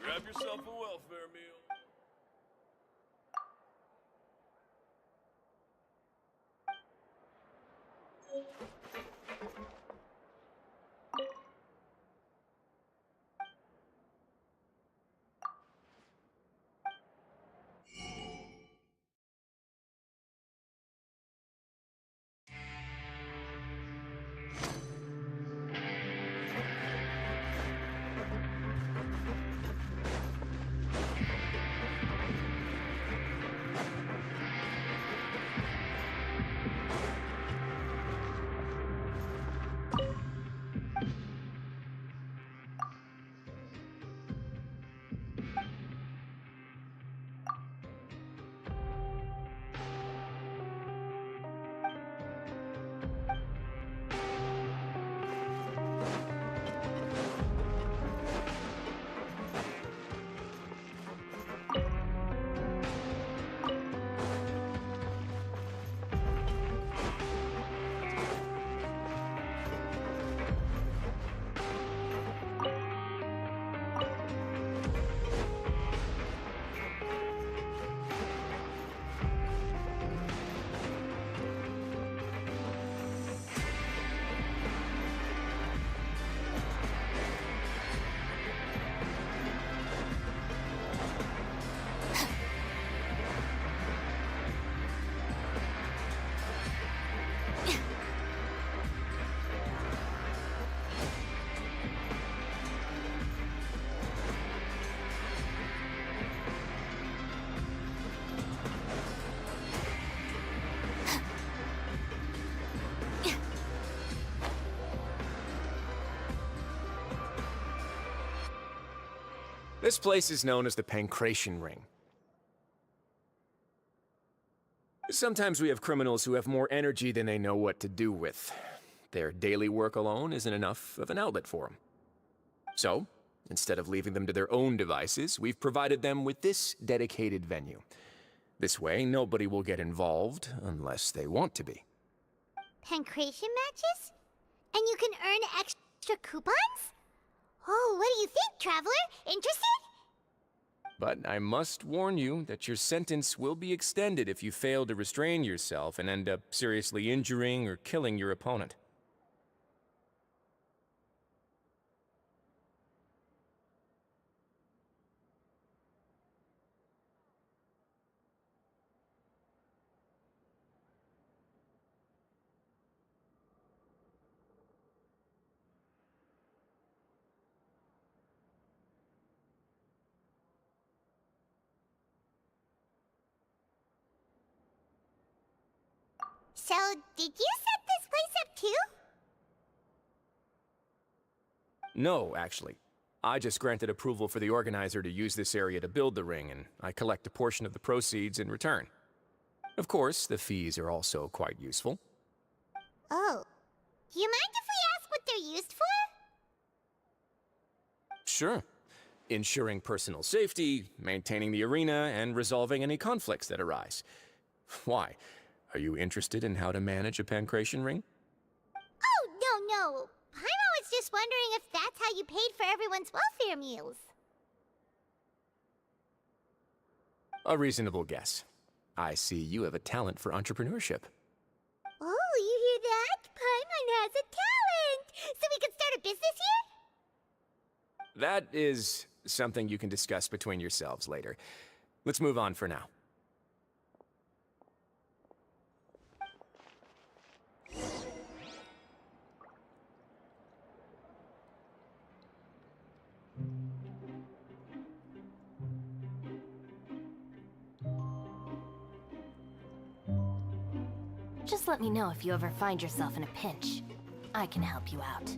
Grab yourself a welfare meal. This place is known as the Pancration Ring. Sometimes we have criminals who have more energy than they know what to do with. Their daily work alone isn't enough of an outlet for them. So, instead of leaving them to their own devices, we've provided them with this dedicated venue. This way, nobody will get involved unless they want to be. Pancration matches? And you can earn extra coupons? Oh, what do you think, Traveler? Interested? But I must warn you that your sentence will be extended if you fail to restrain yourself and end up seriously injuring or killing your opponent. So, did you set this place up too? No, actually. I just granted approval for the organizer to use this area to build the ring, and I collect a portion of the proceeds in return. Of course, the fees are also quite useful. Oh. Do you mind if we ask what they're used for? Sure. Ensuring personal safety, maintaining the arena, and resolving any conflicts that arise. Why? Are you interested in how to manage a pancration ring? Oh, no. Paimon was just wondering if that's how you paid for everyone's welfare meals. A reasonable guess. I see you have a talent for entrepreneurship. Oh, you hear that? Paimon has a talent! So we can start a business here? That is something you can discuss between yourselves later. Let's move on for now. Just let me know if you ever find yourself in a pinch. I can help you out.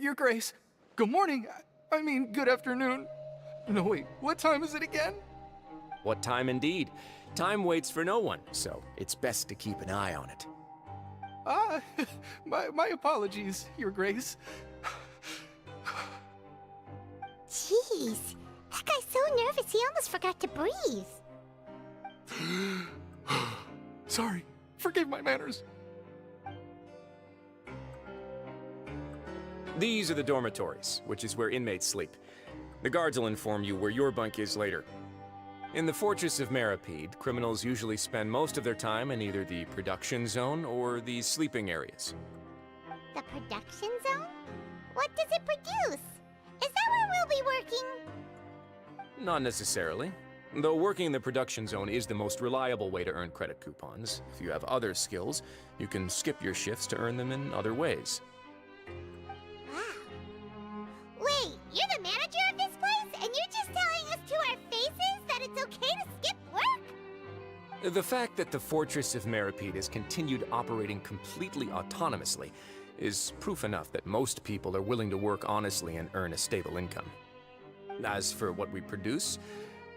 Your Grace. Good morning. I mean, good afternoon. No, wait, what time is it again? What time indeed? Time waits for no one, so it's best to keep an eye on it. My apologies, Your Grace. Jeez, that guy's so nervous he almost forgot to breathe. Sorry, forgive my manners. These are the dormitories, which is where inmates sleep. The guards will inform you where your bunk is later. In the Fortress of Meripede, criminals usually spend most of their time in either the production zone or the sleeping areas. The production zone? What does it produce? Is that where we'll be working? Not necessarily. Though working in the production zone is the most reliable way to earn credit coupons. If you have other skills, you can skip your shifts to earn them in other ways. Wait, you're the manager of this place, and you're just telling us to our faces that it's okay to skip work? The fact that the Fortress of Meripede has continued operating completely autonomously is proof enough that most people are willing to work honestly and earn a stable income. As for what we produce,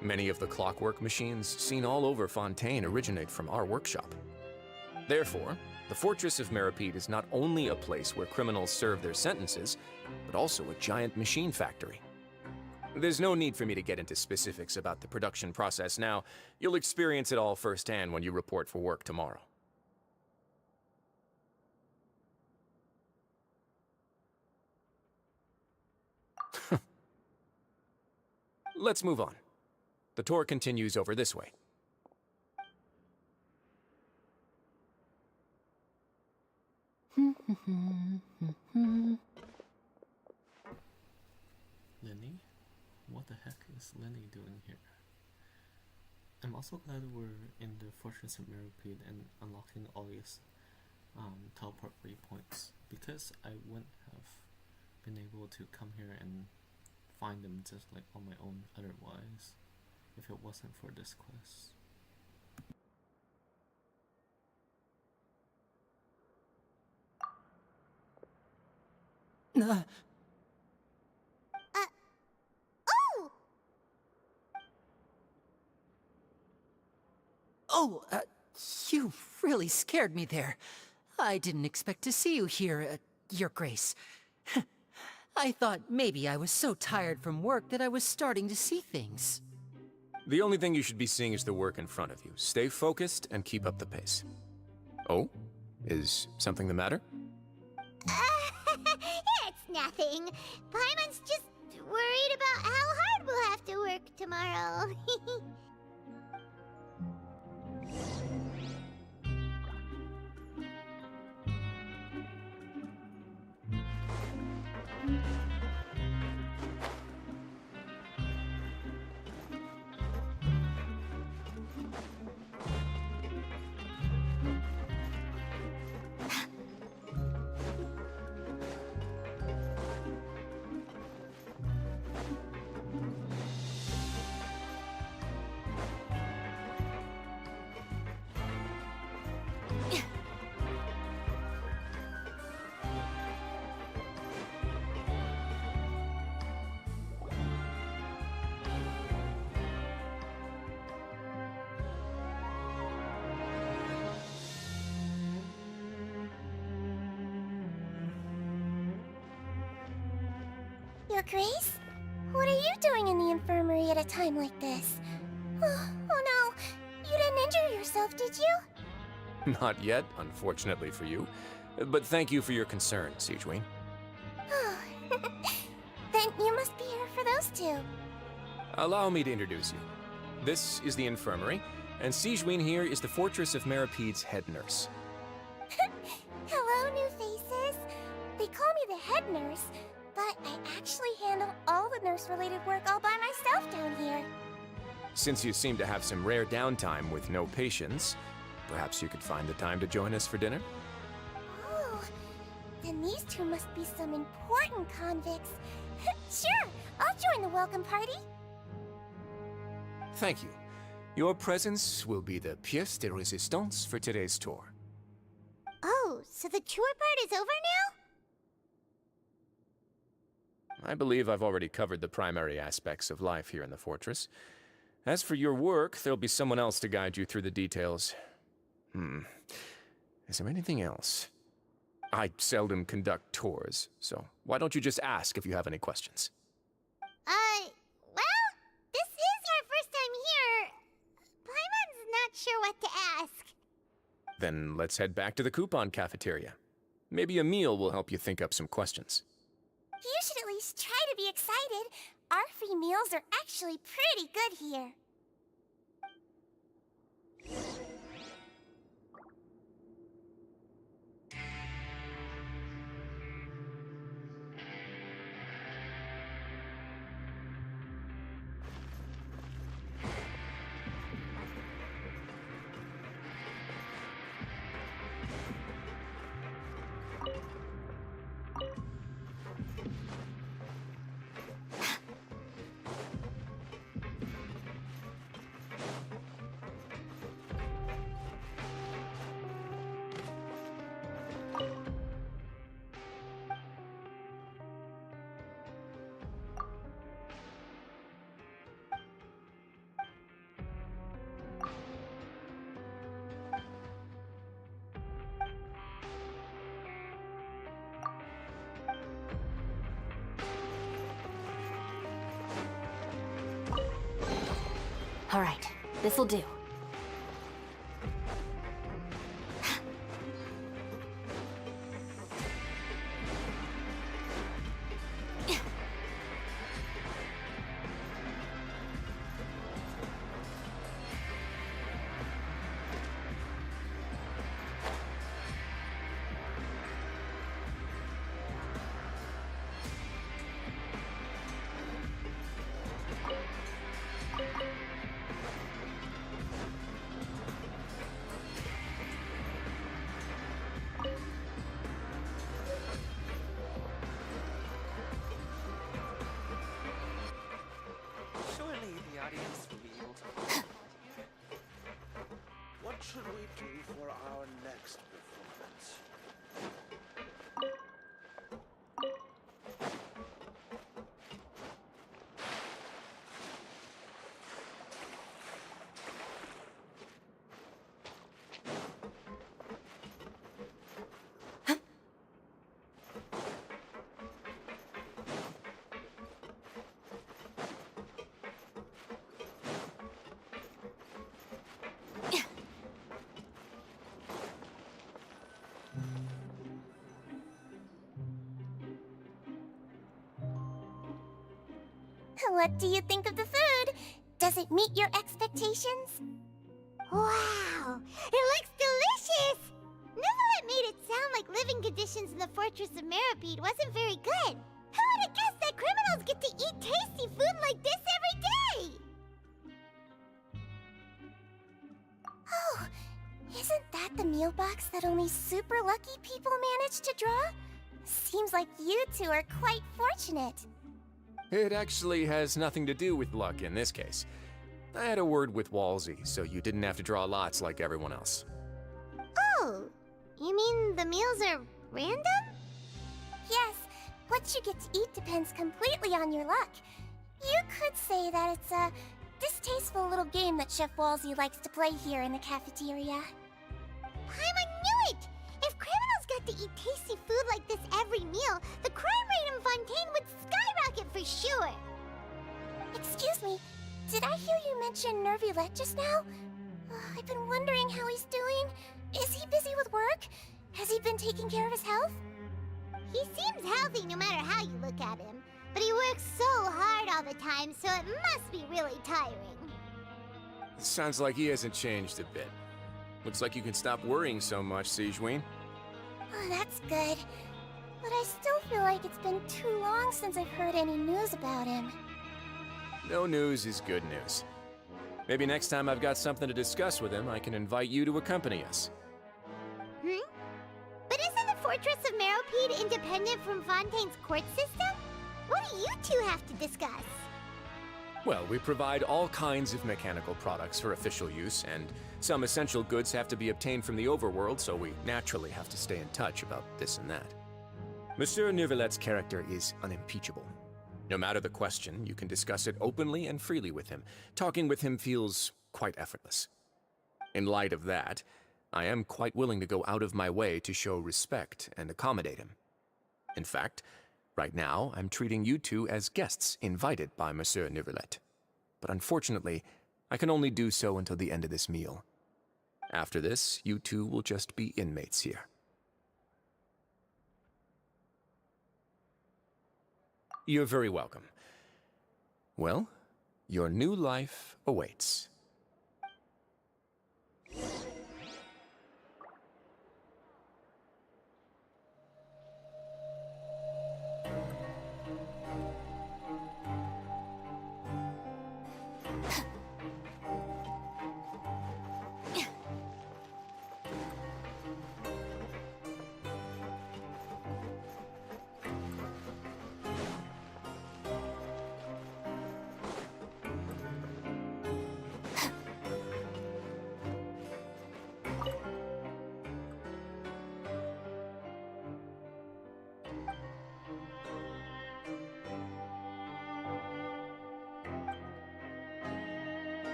many of the clockwork machines seen all over Fontaine originate from our workshop. Therefore, the Fortress of Meripede is not only a place where criminals serve their sentences, but also a giant machine factory. There's no need for me to get into specifics about the production process now. You'll experience it all firsthand when you report for work tomorrow. Let's move on. The tour continues over this way. Lenny? What the heck is Lenny doing here? I'm also glad we're in the Fortress of Meripede and unlocking all these teleport waypoints, because I wouldn't have been able to come here and find them just like on my own otherwise if it wasn't for this quest. Oh! Oh, you really scared me there. I didn't expect to see you here, Your Grace. I thought maybe I was so tired from work that I was starting to see things. The only thing you should be seeing is the work in front of you. Stay focused and keep up the pace. Oh? Is something the matter? It's nothing. Paimon's just worried about how hard we'll have to work tomorrow. Your Grace? What are you doing in the infirmary at a time like this? Oh no, you didn't injure yourself, did you? Not yet, unfortunately for you. But thank you for your concern, Sigewinne. Then you must be here for those two. Allow me to introduce you. This is the infirmary, and Sigewinne here is the Fortress of Meripede's head nurse. Hello, new faces. They call me the head nurse, but I actually handle all the nurse-related work all by myself down here. Since you seem to have some rare downtime with no patients, perhaps you could find the time to join us for dinner? Oh, then these two must be some important convicts. Sure, I'll join the welcome party. Thank you. Your presence will be the pièce de résistance for today's tour. Oh, so the tour part is over now? I believe I've already covered the primary aspects of life here in the fortress. As for your work, there'll be someone else to guide you through the details. Is there anything else? I seldom conduct tours, so why don't you just ask if you have any questions? Well, this is our first time here. Paimon's not sure what to ask. Then let's head back to the coupon cafeteria. Maybe a meal will help you think up some questions. You should at least try to be excited. Our free meals are actually pretty good here. All right, this'll do. Surely the audience will be able to. What should we do for our next performance? What do you think of the food? Does it meet your expectations? Wow, it looks delicious! Neverlet made it sound like living conditions in the Fortress of Meripede wasn't very good. Who would have guessed that criminals get to eat tasty food like this every day? Oh, isn't that the meal box that only super lucky people manage to draw? Seems like you two are quite fortunate. It actually has nothing to do with luck in this case. I had a word with Walsey, so you didn't have to draw lots like everyone else. Oh, you mean the meals are random? Yes, what you get to eat depends completely on your luck. You could say that it's a distasteful little game that Chef Walsey likes to play here in the cafeteria. I knew it! If criminals got to eat tasty food like this every meal, the crime rate in Fontaine would skyrocket for sure! Excuse me, did I hear you mention Nervylette just now? I've been wondering how he's doing. Is he busy with work? Has he been taking care of his health? He seems healthy no matter how you look at him, but he works so hard all the time, so it must be really tiring. Sounds like he hasn't changed a bit. Looks like you can stop worrying so much, Sigewinne. Oh, that's good. But I still feel like it's been too long since I've heard any news about him. No news is good news. Maybe next time I've got something to discuss with him, I can invite you to accompany us. But isn't the Fortress of Meripede independent from Fontaine's court system? What do you two have to discuss? Well, we provide all kinds of mechanical products for official use, and some essential goods have to be obtained from the overworld, so we naturally have to stay in touch about this and that. Monsieur Nervylette's character is unimpeachable. No matter the question, you can discuss it openly and freely with him. Talking with him feels quite effortless. In light of that, I am quite willing to go out of my way to show respect and accommodate him. In fact, right now, I'm treating you two as guests invited by Monsieur Nervylette. But unfortunately, I can only do so until the end of this meal. After this, you two will just be inmates here. You're very welcome. Well, your new life awaits.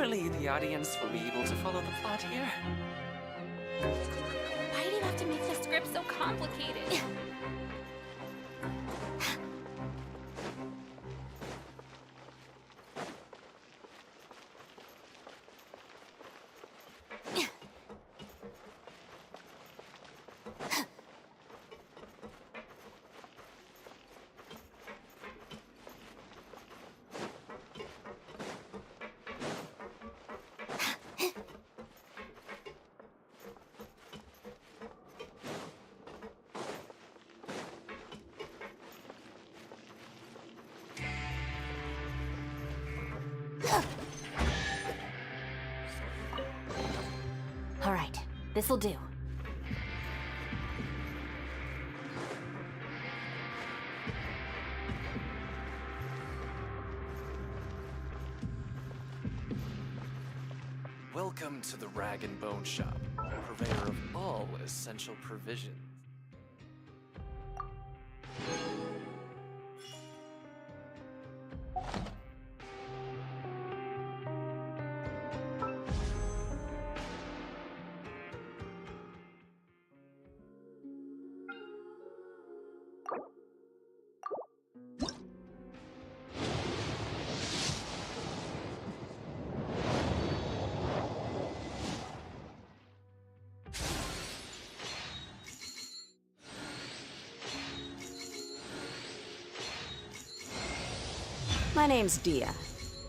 Surely the audience will be able to follow the plot here. Why do you have to make the script so complicated? All right, this'll do. Welcome to the Rag and Bone Shop, purveyor of all essential provisions. My name's Dia.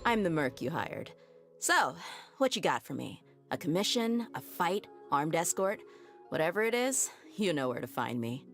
I'm the merc you hired. So, what you got for me? A commission, a fight, armed escort? Whatever it is, you know where to find me.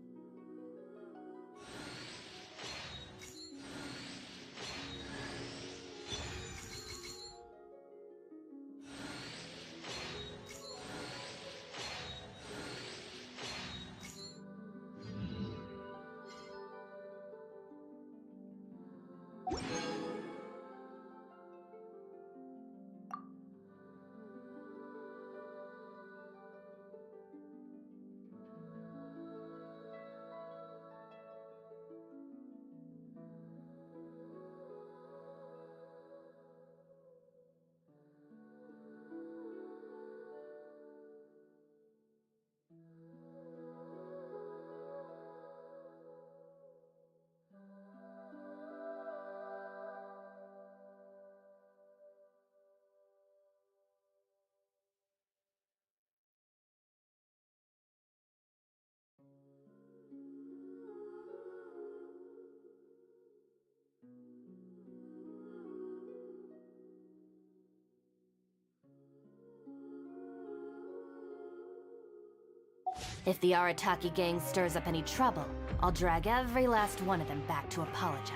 If the Arataki gang stirs up any trouble, I'll drag every last one of them back to apologize.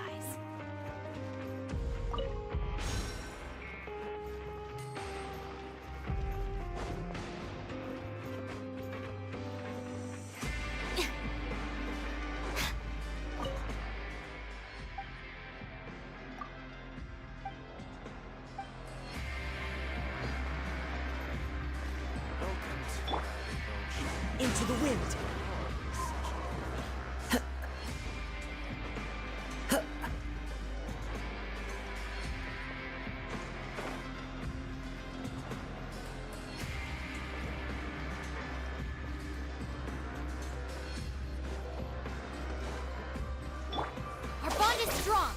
Into the wind. Our bond is strong.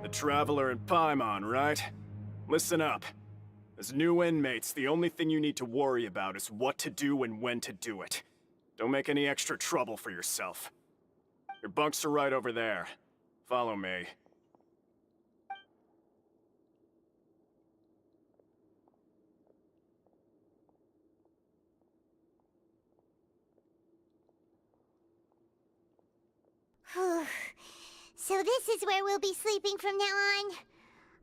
The Traveler and Paimon, right? Listen up. As new inmates, the only thing you need to worry about is what to do and when to do it. Don't make any extra trouble for yourself. Your bunks are right over there. Follow me. So this is where we'll be sleeping from now on.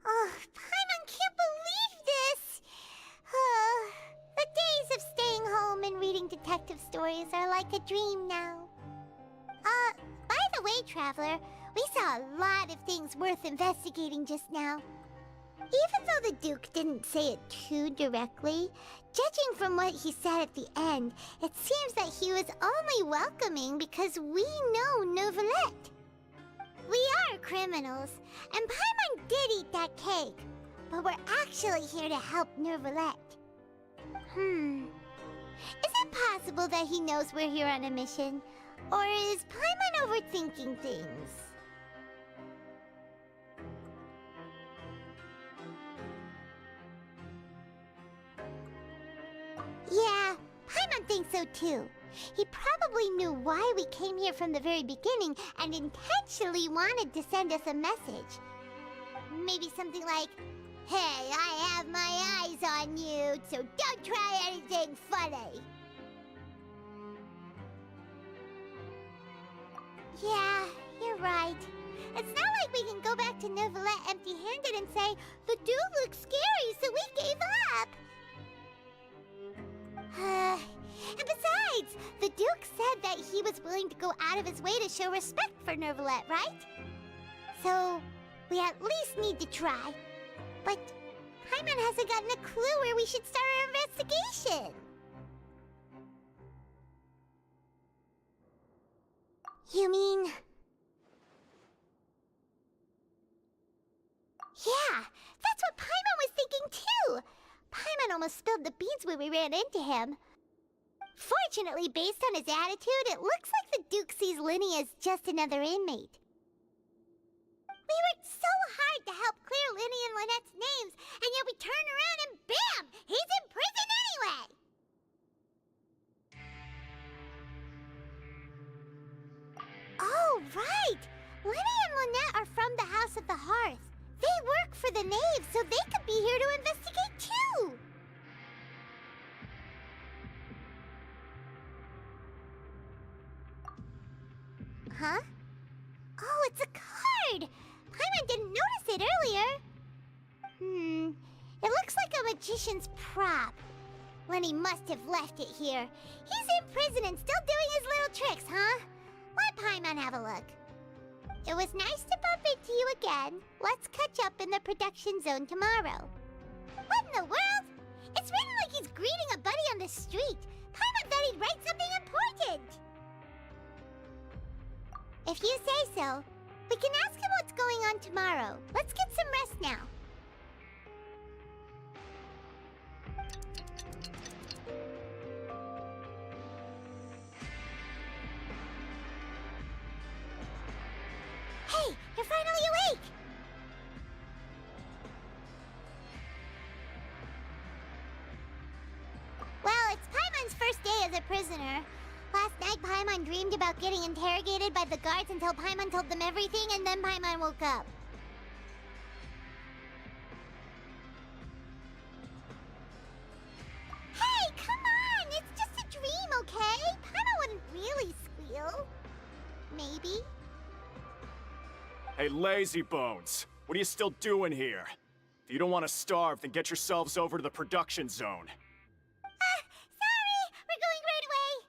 Oh, Paimon can't believe this! The days of staying home and reading detective stories are like a dream now. By the way, Traveler, we saw a lot of things worth investigating just now. Even though the Duke didn't say it too directly, judging from what he said at the end, it seems that he was only welcoming because we know Neuvillette. We are criminals, and Paimon did eat that cake, but we're actually here to help Neuvillette. Is it possible that he knows we're here on a mission? Or is Paimon overthinking things? Yeah, Paimon thinks so too. He probably knew why we came here from the very beginning and intentionally wanted to send us a message. Maybe something like, "Hey, I have my eyes on you, so don't try anything funny." Yeah, you're right. It's not like we can go back to Neuvillette empty-handed and say, "The dude looks scary, so we gave up." And besides, the Duke said that he was willing to go out of his way to show respect for Neuvillette, right? So, we at least need to try. But Paimon hasn't gotten a clue where we should start our investigation. You mean... Yeah, that's what Paimon was thinking too! Paimon almost spilled the beans when we ran into him. Fortunately, based on his attitude, it looks like the Duke sees Linny as just another inmate. We worked so hard to help clear Linny and Lynette's names, and yet we turn around and bam! He's in prison anyway! Oh, right! Linny and Lynette are from the House of the Hearth. They work for the Knave, so they could be here to investigate too! Huh? Oh, it's a card! Paimon didn't notice it earlier. It looks like a magician's prop. Lenny must have left it here. He's in prison and still doing his little tricks, huh? Let Paimon have a look. It was nice to bump into you again. Let's catch up in the production zone tomorrow. What in the world? It's written like he's greeting a buddy on the street. Paimon thought he'd write something important. If you say so, we can ask him what's going on tomorrow. Let's get some rest now. Hey, you're finally awake! Well, it's Paimon's first day as a prisoner. Last night, Paimon dreamed about getting interrogated by the guards until Paimon told them everything, and then Paimon woke up. Hey, come on! It's just a dream, okay? Paimon wouldn't really squeal. Maybe. Hey, lazy bones. What are you still doing here? If you don't want to starve, then get yourselves over to the production zone. Sorry! We're going right away!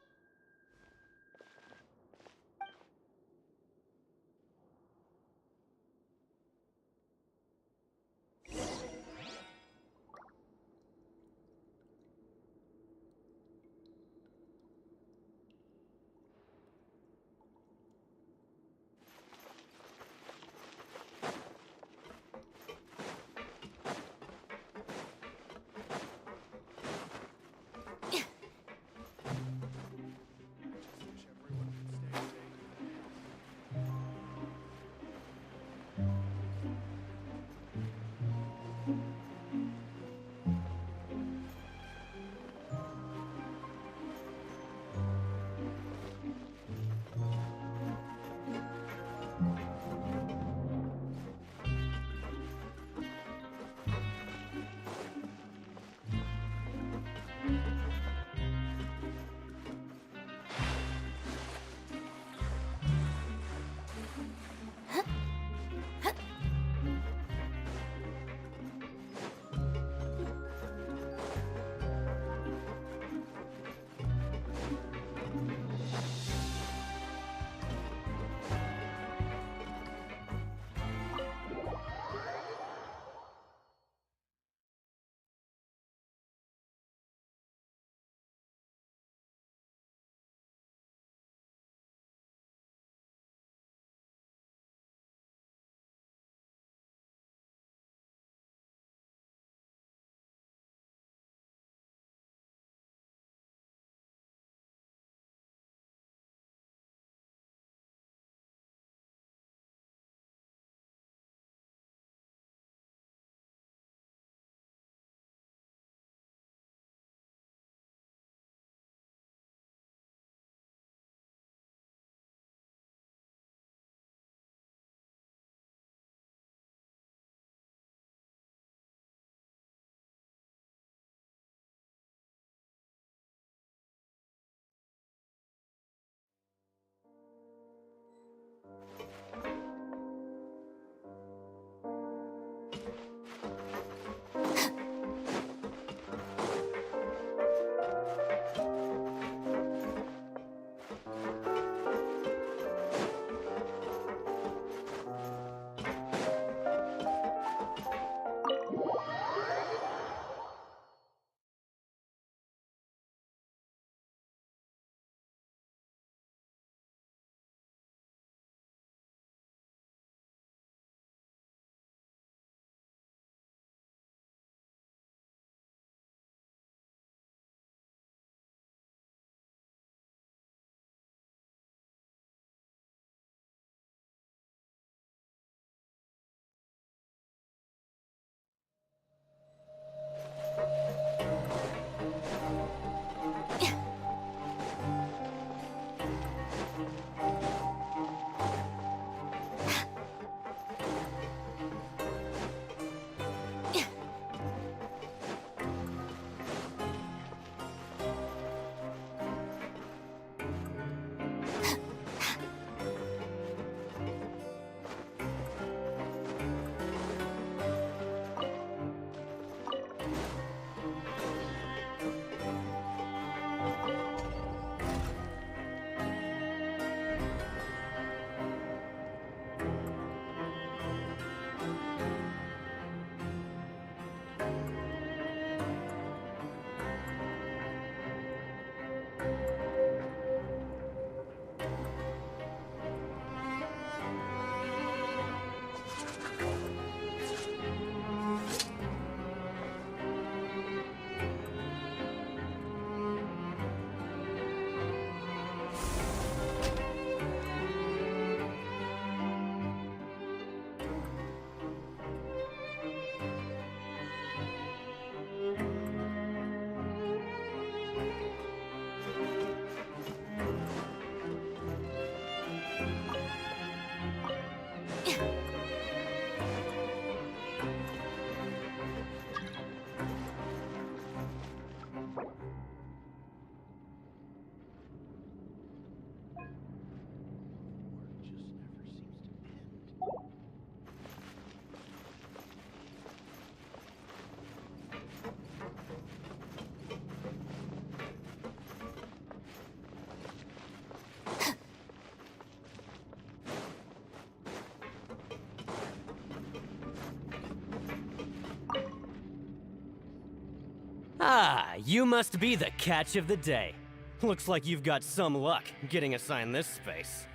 Ah, you must be the catch of the day. Looks like you've got some luck getting assigned this space.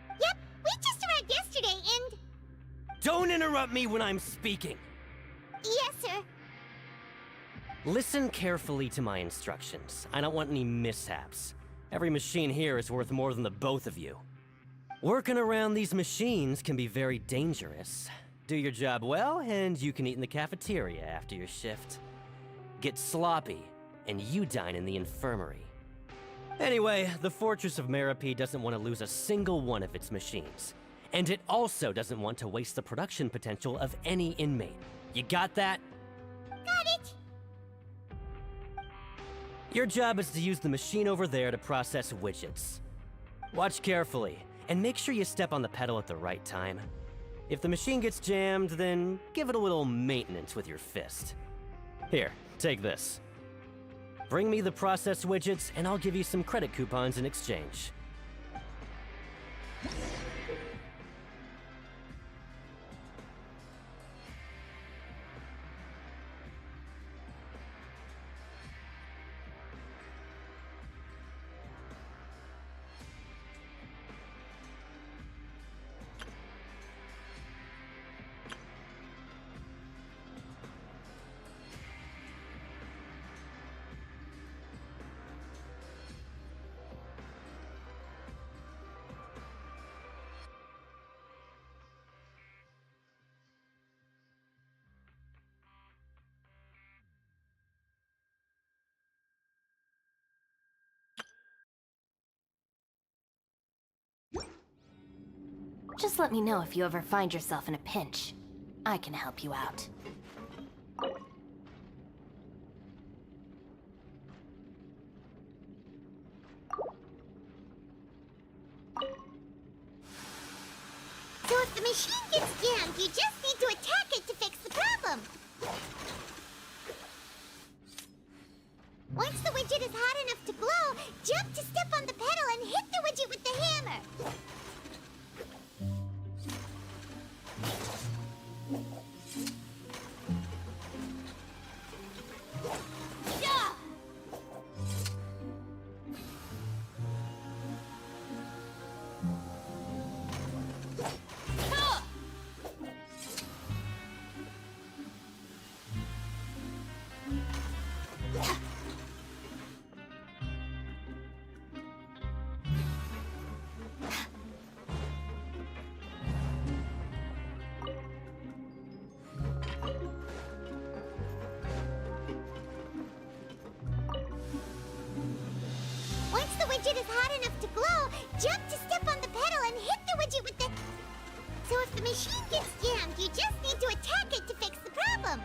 Yep, we just arrived yesterday and... Don't interrupt me when I'm speaking. Yes, sir. Listen carefully to my instructions. I don't want any mishaps. Every machine here is worth more than the both of you. Working around these machines can be very dangerous. Do your job well, and you can eat in the cafeteria after your shift. Get sloppy, and you dine in the infirmary. Anyway, the Fortress of Merope doesn't want to lose a single one of its machines. And it also doesn't want to waste the production potential of any inmate. You got that? Got it! Your job is to use the machine over there to process widgets. Watch carefully, and make sure you step on the pedal at the right time. If the machine gets jammed, then give it a little maintenance with your fist. Here, take this. Bring me the processed widgets, and I'll give you some credit coupons in exchange. Just let me know if you ever find yourself in a pinch. I can help you out. So if the machine gets jammed, you just need to attack it to fix the problem. Once the widget is hot enough to glow, jump to step on the pedal and hit the widget with the hammer. Once the widget is hot enough to glow, jump to step on the pedal and hit the widget with the... So if the machine gets jammed, you just need to attack it to fix the problem.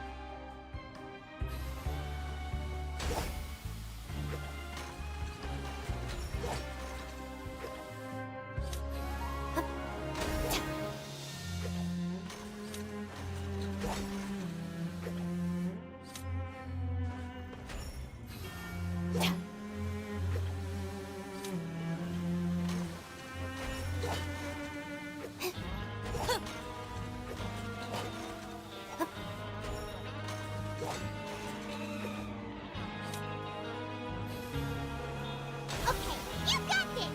Okay, you got this!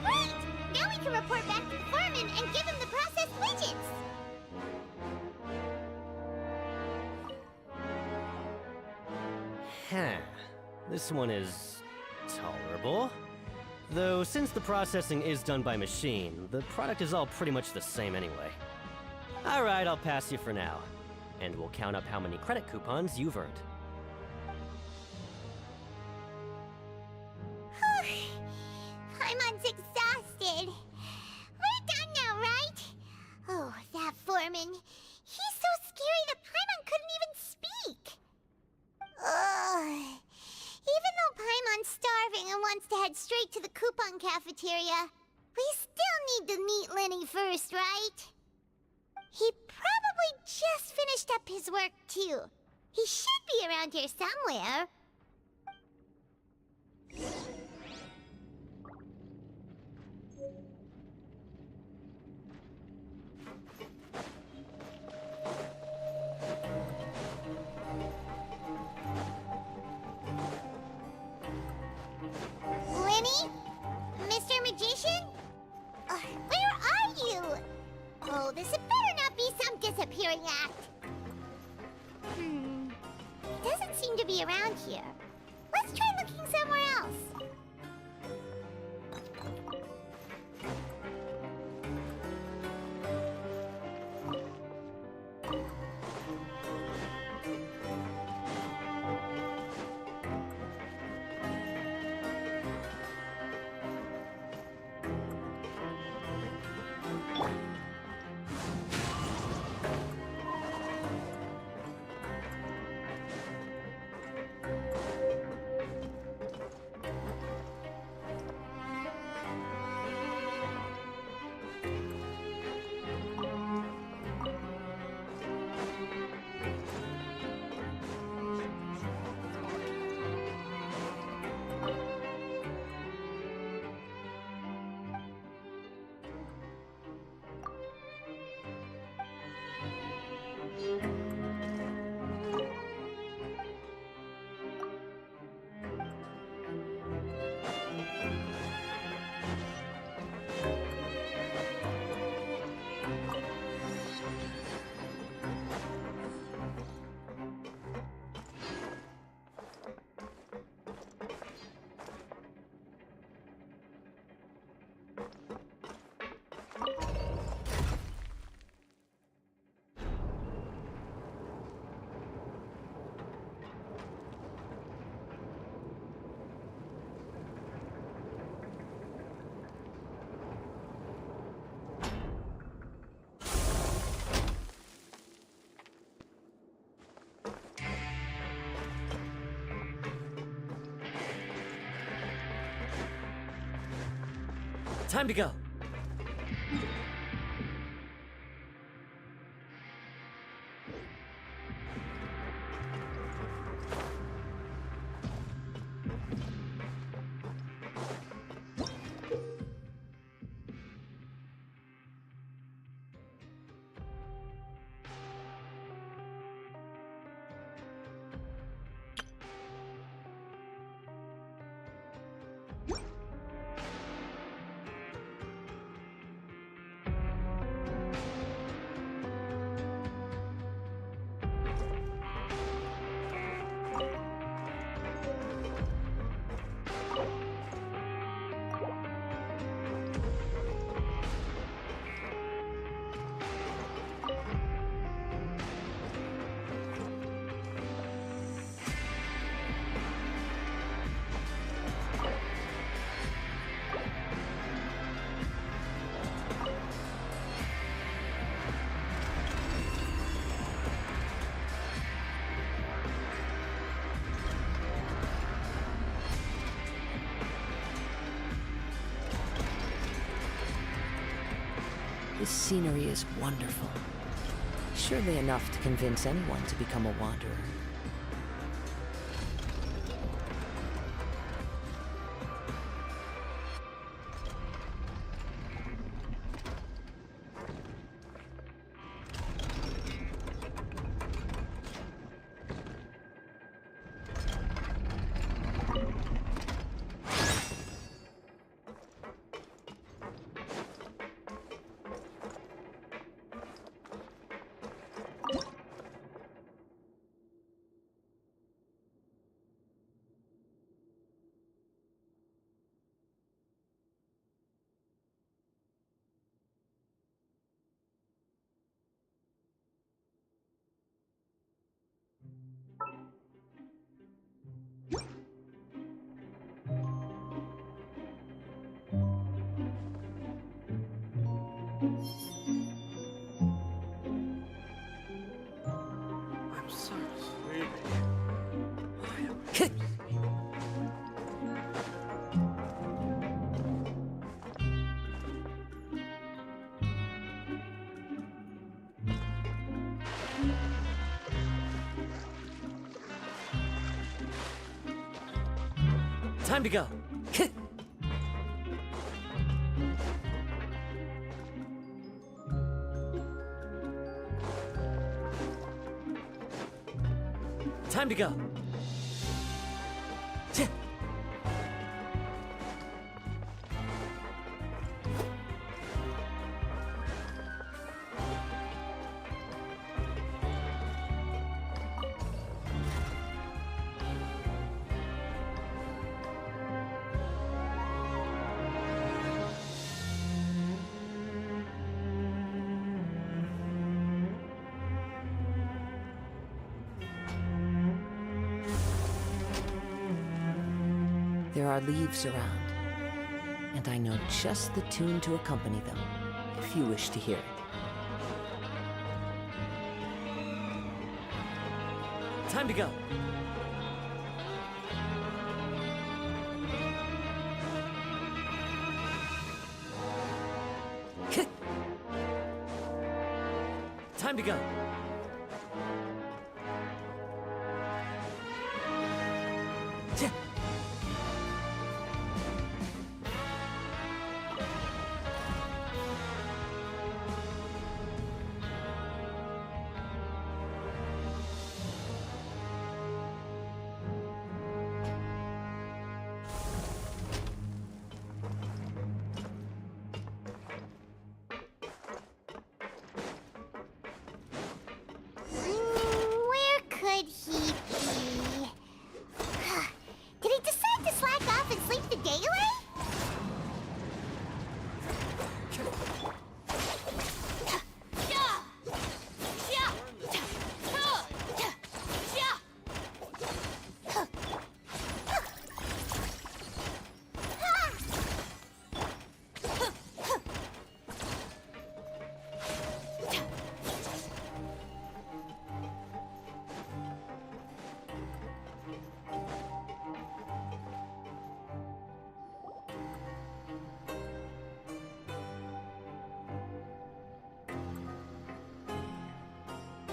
Right! Now we can report back to the foreman and give him the processed widgets! Huh. This one is tolerable. Though since the processing is done by machine, the product is all pretty much the same anyway. Alright, I'll pass you for now. And we'll count up how many credit coupons you've earned. Paimon's exhausted. We're done now, right? Oh, that foreman. He's so scary that Paimon couldn't even speak. Ugh. Even though Paimon's starving and wants to head straight to the coupon cafeteria, we still need to meet Lenny first, right? He probably just finished up his work, too. He should be around here somewhere. disappearing act? He doesn't seem to be around here. Let's try looking somewhere else. Time to go. This scenery is wonderful. Surely enough to convince anyone to become a wanderer. I'm so sleepy. Time to go. Time to go. there are leaves around. And I know just the tune to accompany them, if you wish to hear it. Time to go. Time to go. Where could he be? Did he decide to slack off and sleep the day away?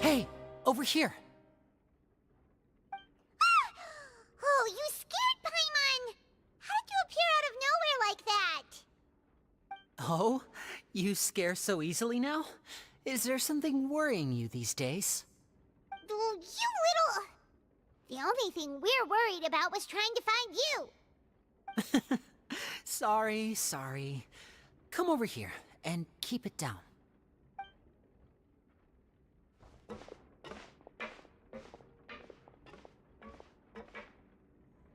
Hey, over here. Oh, you scared Paimon! How did you appear out of nowhere like that? Oh, you scare so easily now? Is there something worrying you these days? You little... The only thing we're worried about was trying to find you. Sorry. Come over here and keep it down.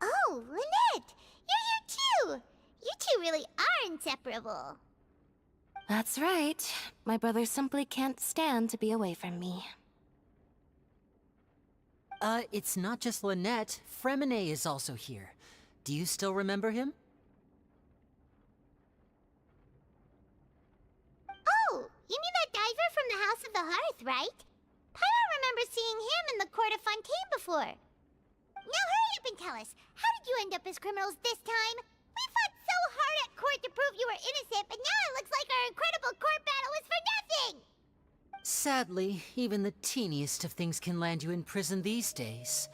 Oh, Lynette! You're here too! You two really are inseparable. That's right. My brother simply can't stand to be away from me. It's not just Lynette. Fremine is also here. Do you still remember him? Oh, you mean that diver from the House of the Hearth, right? Paimon remembers seeing him in the court of Fontaine before. Now hurry up and tell us, how did you end up as criminals this time? We fought so hard at court to prove you were innocent, but now it looks like our incredible court battle was for nothing! Sadly, even the teeniest of things can land you in prison these days.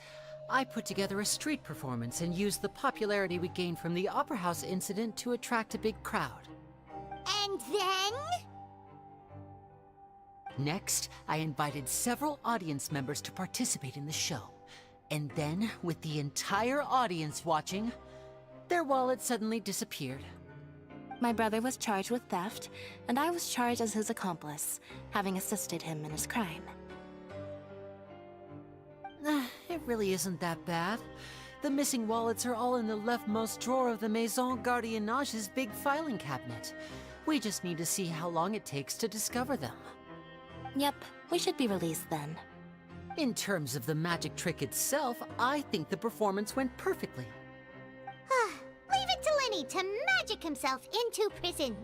I put together a street performance and used the popularity we gained from the Opera House incident to attract a big crowd. And then? Next, I invited several audience members to participate in the show. And then, with the entire audience watching, their wallet suddenly disappeared. My brother was charged with theft, and I was charged as his accomplice, having assisted him in his crime. It really isn't that bad. The missing wallets are all in the leftmost drawer of the Maison Gardiennage's big filing cabinet. We just need to see how long it takes to discover them. Yep, we should be released then. In terms of the magic trick itself, I think the performance went perfectly. Leave it to Lenny to magic himself into prison.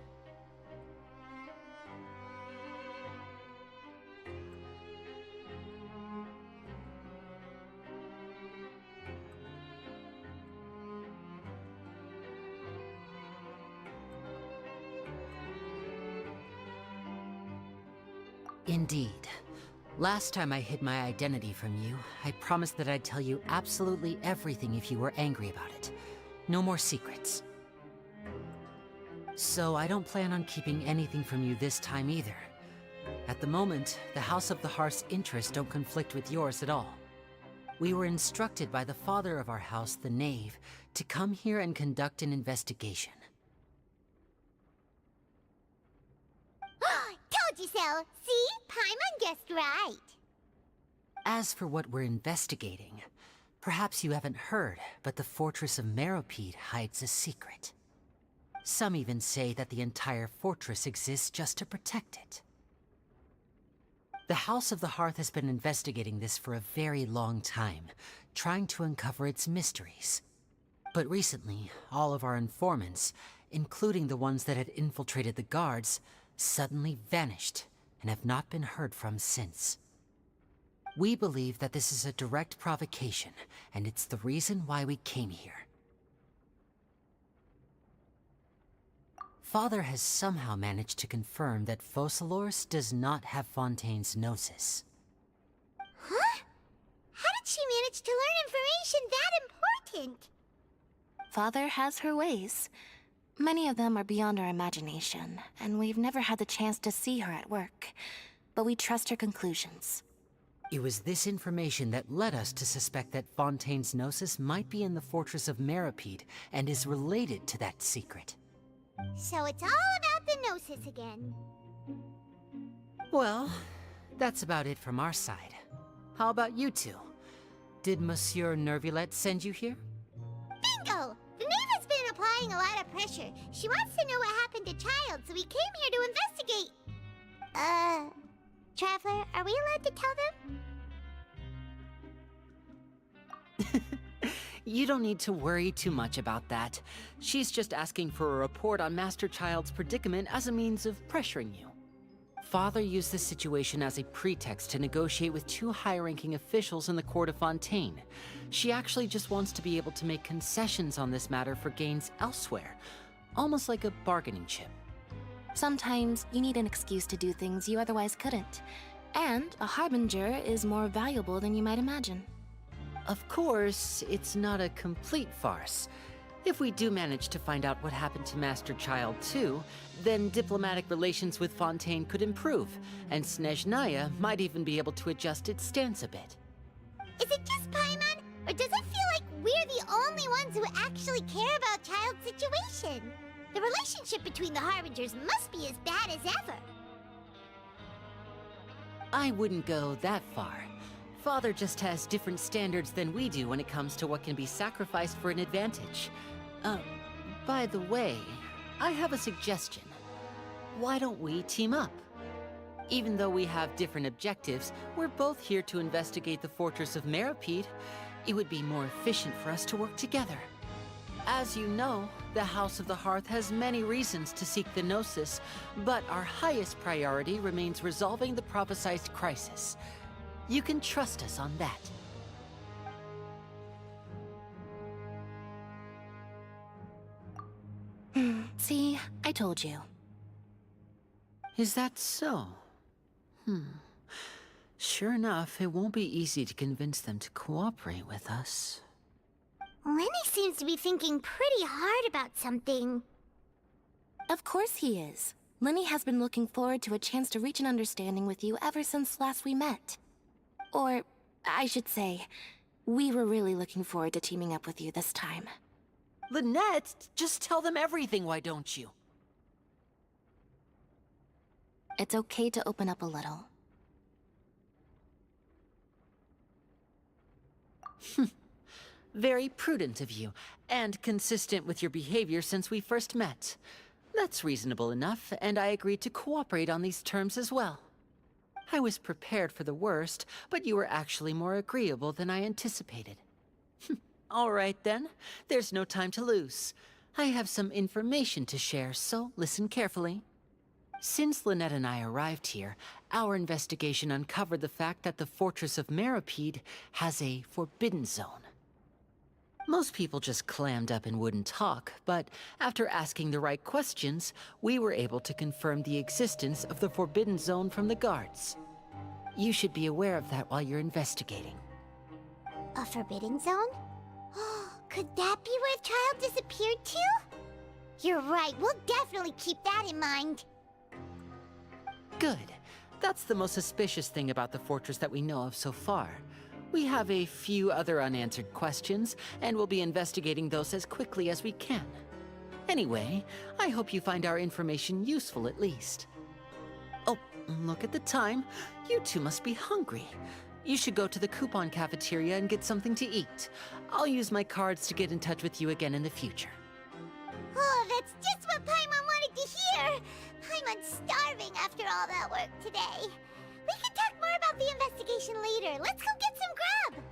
Indeed. Last time I hid my identity from you, I promised that I'd tell you absolutely everything if you were angry about it. No more secrets. So I don't plan on keeping anything from you this time either. At the moment, the House of the Hearth's interests don't conflict with yours at all. We were instructed by the father of our house, the Knave, to come here and conduct an investigation. Told you so! See? Paimon guessed right. As for what we're investigating, perhaps you haven't heard, but the fortress of Meropide hides a secret. Some even say that the entire fortress exists just to protect it. The House of the Hearth has been investigating this for a very long time, trying to uncover its mysteries. But recently, all of our informants, including the ones that had infiltrated the guards, suddenly vanished and have not been heard from since. We believe that this is a direct provocation, and it's the reason why we came here. Father has somehow managed to confirm that Focalors does not have Fontaine's Gnosis. Huh? How did she manage to learn information that important? Father has her ways. Many of them are beyond our imagination, and we've never had the chance to see her at work. But we trust her conclusions. It was this information that led us to suspect that Fontaine's Gnosis might be in the Fortress of Meripede and is related to that secret. So it's all about the Gnosis again. Well, that's about it from our side. How about you two? Did Monsieur Nervulet send you here? Bingo! The knave has been applying a lot of pressure. She wants to know what happened to Child, so we came here to investigate. Traveler, are we allowed to tell them? You don't need to worry too much about that. She's just asking for a report on Master Child's predicament as a means of pressuring you. Father used this situation as a pretext to negotiate with two high-ranking officials in the court of Fontaine. She actually just wants to be able to make concessions on this matter for gains elsewhere, almost like a bargaining chip. Sometimes you need an excuse to do things you otherwise couldn't. And a harbinger is more valuable than you might imagine. Of course, it's not a complete farce. If we do manage to find out what happened to Master Child too, then diplomatic relations with Fontaine could improve, and Snezhnaya might even be able to adjust its stance a bit. Is it just Paimon, or does it feel like we're the only ones who actually care about Child's situation? The relationship between the Harbingers must be as bad as ever. I wouldn't go that far. Father just has different standards than we do when it comes to what can be sacrificed for an advantage. By the way, I have a suggestion. Why don't we team up? Even though we have different objectives, we're both here to investigate the Fortress of Meripede. It would be more efficient for us to work together. As you know, the House of the Hearth has many reasons to seek the Gnosis, but our highest priority remains resolving the prophesized crisis. You can trust us on that. See, I told you. Is that so? Sure enough, it won't be easy to convince them to cooperate with us. Lenny seems to be thinking pretty hard about something. Of course he is. Lenny has been looking forward to a chance to reach an understanding with you ever since last we met. Or, I should say, we were really looking forward to teaming up with you this time. Lynette, just tell them everything, why don't you? It's okay to open up a little. Very prudent of you, and consistent with your behavior since we first met. That's reasonable enough, and I agreed to cooperate on these terms as well. I was prepared for the worst, but you were actually more agreeable than I anticipated. All right then, there's no time to lose. I have some information to share, so listen carefully. Since Lynette and I arrived here, our investigation uncovered the fact that the Fortress of Meripede has a forbidden zone. Most people just clammed up and wouldn't talk, but after asking the right questions, we were able to confirm the existence of the Forbidden Zone from the guards. You should be aware of that while you're investigating. A forbidden zone? Could that be where Child disappeared to? You're right, we'll definitely keep that in mind. Good. That's the most suspicious thing about the fortress that we know of so far. We have a few other unanswered questions, and we'll be investigating those as quickly as we can. Anyway, I hope you find our information useful at least. Oh, look at the time. You two must be hungry. You should go to the coupon cafeteria and get something to eat. I'll use my cards to get in touch with you again in the future. Oh, that's just what Paimon wanted to hear! Paimon's starving after all that work today. We can talk more about the investigation later. Let's go get some grub!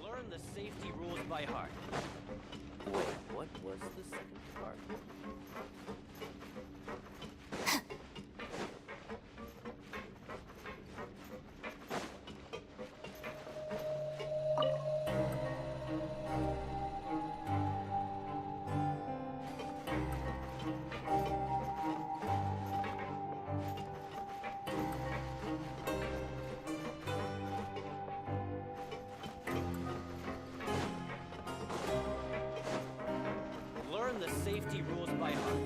Learn the safety rules by heart. Wait, what was the second part? Learn the safety rules by heart.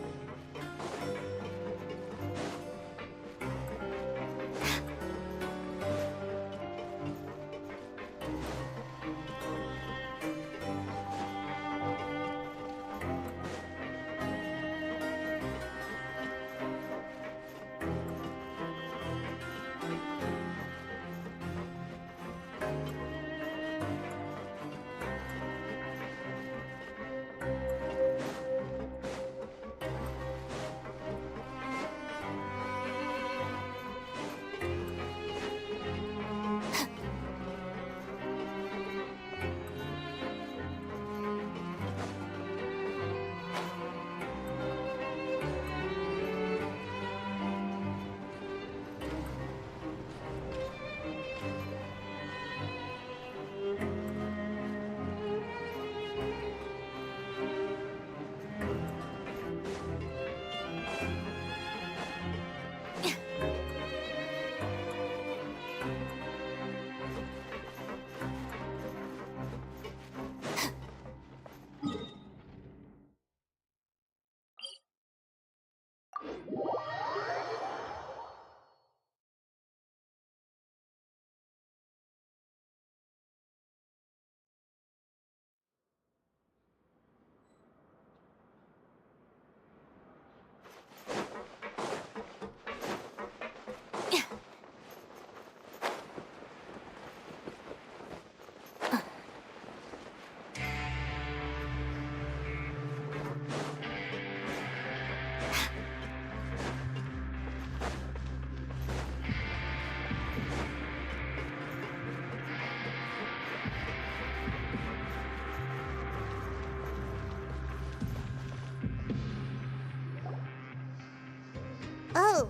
Oh,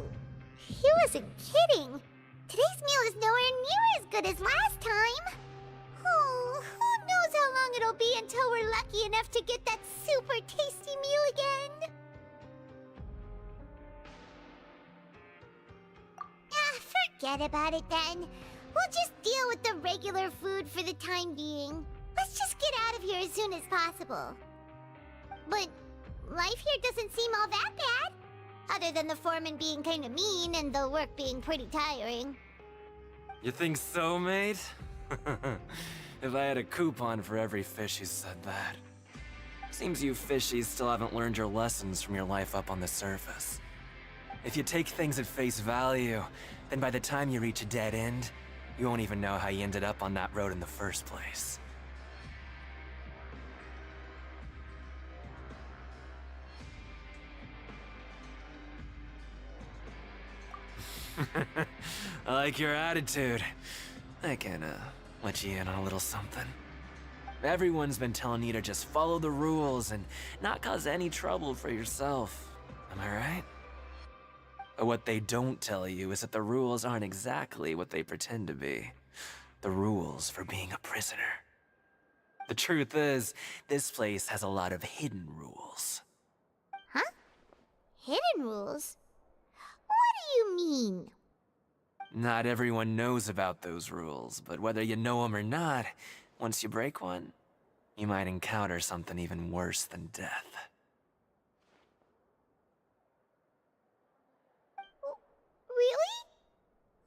he wasn't kidding. Today's meal is nowhere near as good as last time. Oh, who knows how long it'll be until we're lucky enough to get that super tasty meal again. Forget about it then. We'll just deal with the regular food for the time being. Let's just get out of here as soon as possible. But life here doesn't seem all that bad. Other than the foreman being kind of mean and the work being pretty tiring. You think so, mate? If I had a coupon for every fish who said that. Seems you fishies still haven't learned your lessons from your life up on the surface. If you take things at face value, then by the time you reach a dead end, you won't even know how you ended up on that road in the first place. I like your attitude. I can, let you in on a little something. Everyone's been telling you to just follow the rules and not cause any trouble for yourself. Am I right? But what they don't tell you is that the rules aren't exactly what they pretend to be. The rules for being a prisoner. The truth is, this place has a lot of hidden rules. Huh? Hidden rules? What do you mean? Not everyone knows about those rules, but whether you know them or not, once you break one, you might encounter something even worse than death. Really?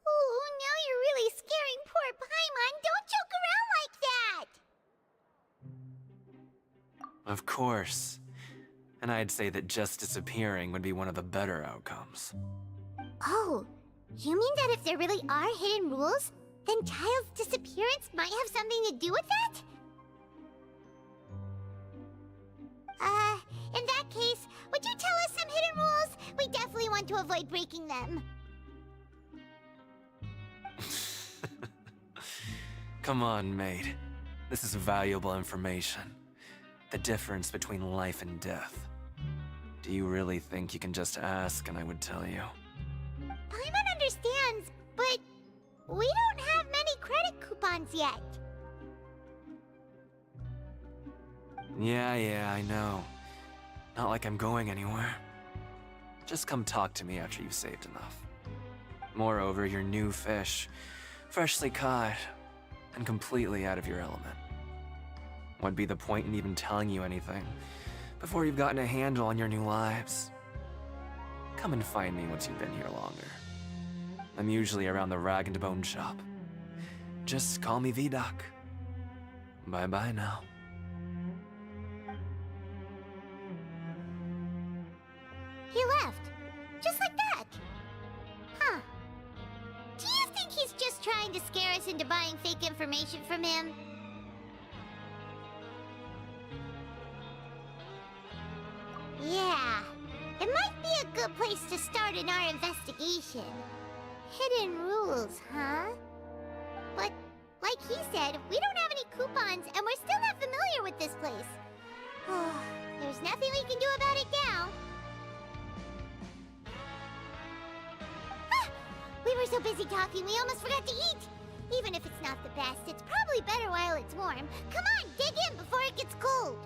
Oh, now you're really scaring poor Paimon. Don't joke around like that! Of course. And I'd say that just disappearing would be one of the better outcomes. Oh, you mean that if there really are hidden rules, then Child's disappearance might have something to do with that? In that case, would you tell us some hidden rules? We definitely want to avoid breaking them. Come on, mate. This is valuable information. The difference between life and death. Do you really think you can just ask and I would tell you? Paimon understands, but we don't have many credit coupons yet. Yeah, I know. Not like I'm going anywhere. Just come talk to me after you've saved enough. Moreover, you're new fish, freshly caught, and completely out of your element. What'd be the point in even telling you anything before you've gotten a handle on your new lives? Come and find me once you've been here longer. I'm usually around the Rag and Bone shop. Just call me V-Doc. Bye-bye now. He left. Just like that. Huh. Do you think he's just trying to scare us into buying fake information from him? Yeah. It might be a good place to start in our investigation. Hidden rules, huh? But, like he said, we don't have any coupons and we're still not familiar with this place. There's nothing we can do about it now. We were so busy talking, we almost forgot to eat. Even if it's not the best, it's probably better while it's warm. Come on, dig in before it gets cold.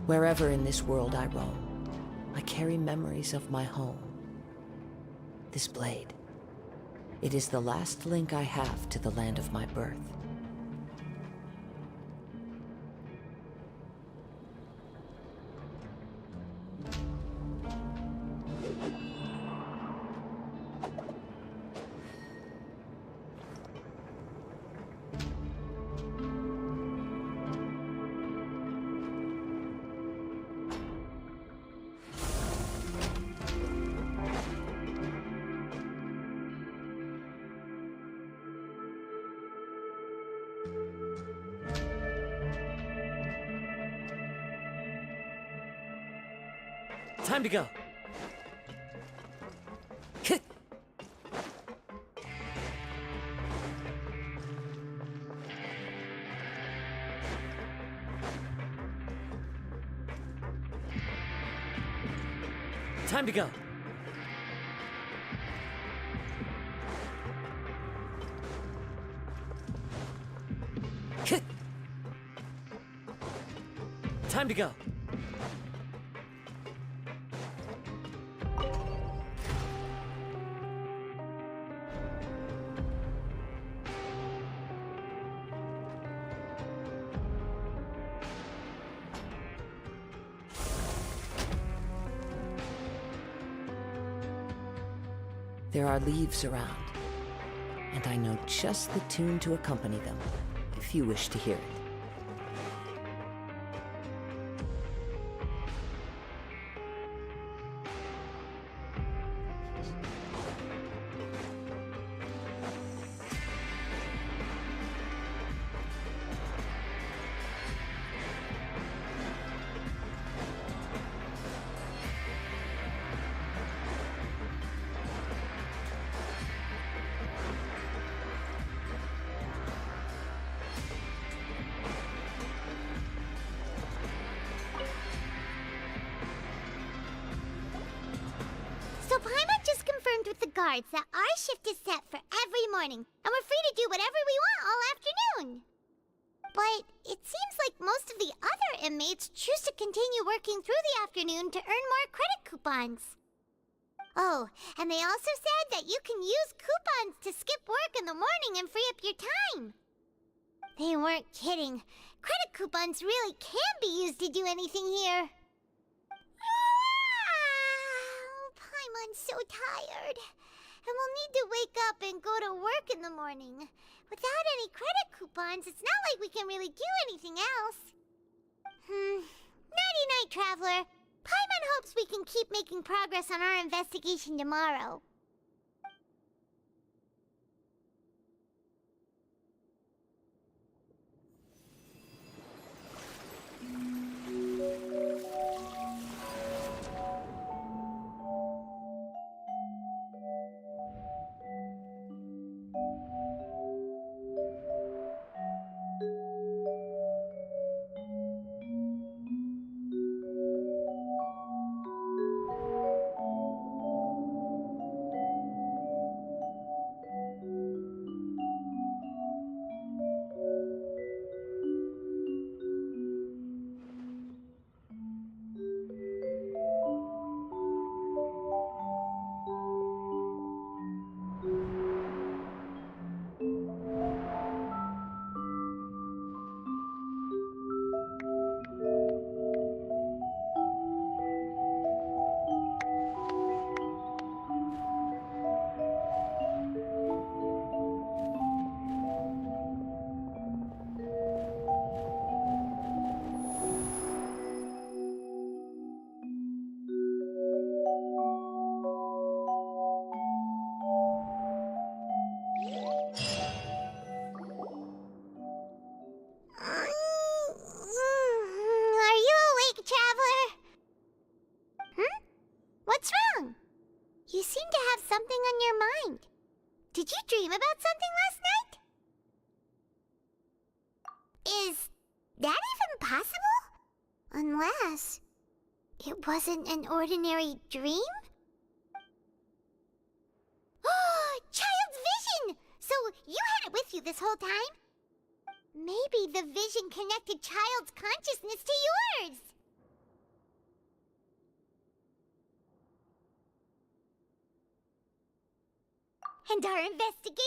Wherever in this world I roam, I carry memories of my home. This blade. It is the last link I have to the land of my birth. Time to go. Time to go. Time to go. There are leaves around, and I know just the tune to accompany them, if you wish to hear it. So Paimon just confirmed with the guards that our shift is set for every morning, and we're free to do whatever we want all afternoon. But it seems like most of the other inmates choose to continue working through the afternoon to earn more credit coupons. Oh, and they also said that you can use coupons to skip work in the morning and free up your time. They weren't kidding. Credit coupons really can be used to do anything here. Paimon's so tired. And we'll need to wake up and go to work in the morning. Without any credit coupons, it's not like we can really do anything else. Nighty-night. Traveler. Paimon hopes we can keep making progress on our investigation tomorrow. Are you awake, Traveler? What's wrong? You seem to have something on your mind. Did you dream about something last night? Is that even possible? Unless it wasn't an ordinary dream? Oh, Child's vision! So you had it with you this whole time? Maybe the vision connected Child's consciousness to yours. And our investigation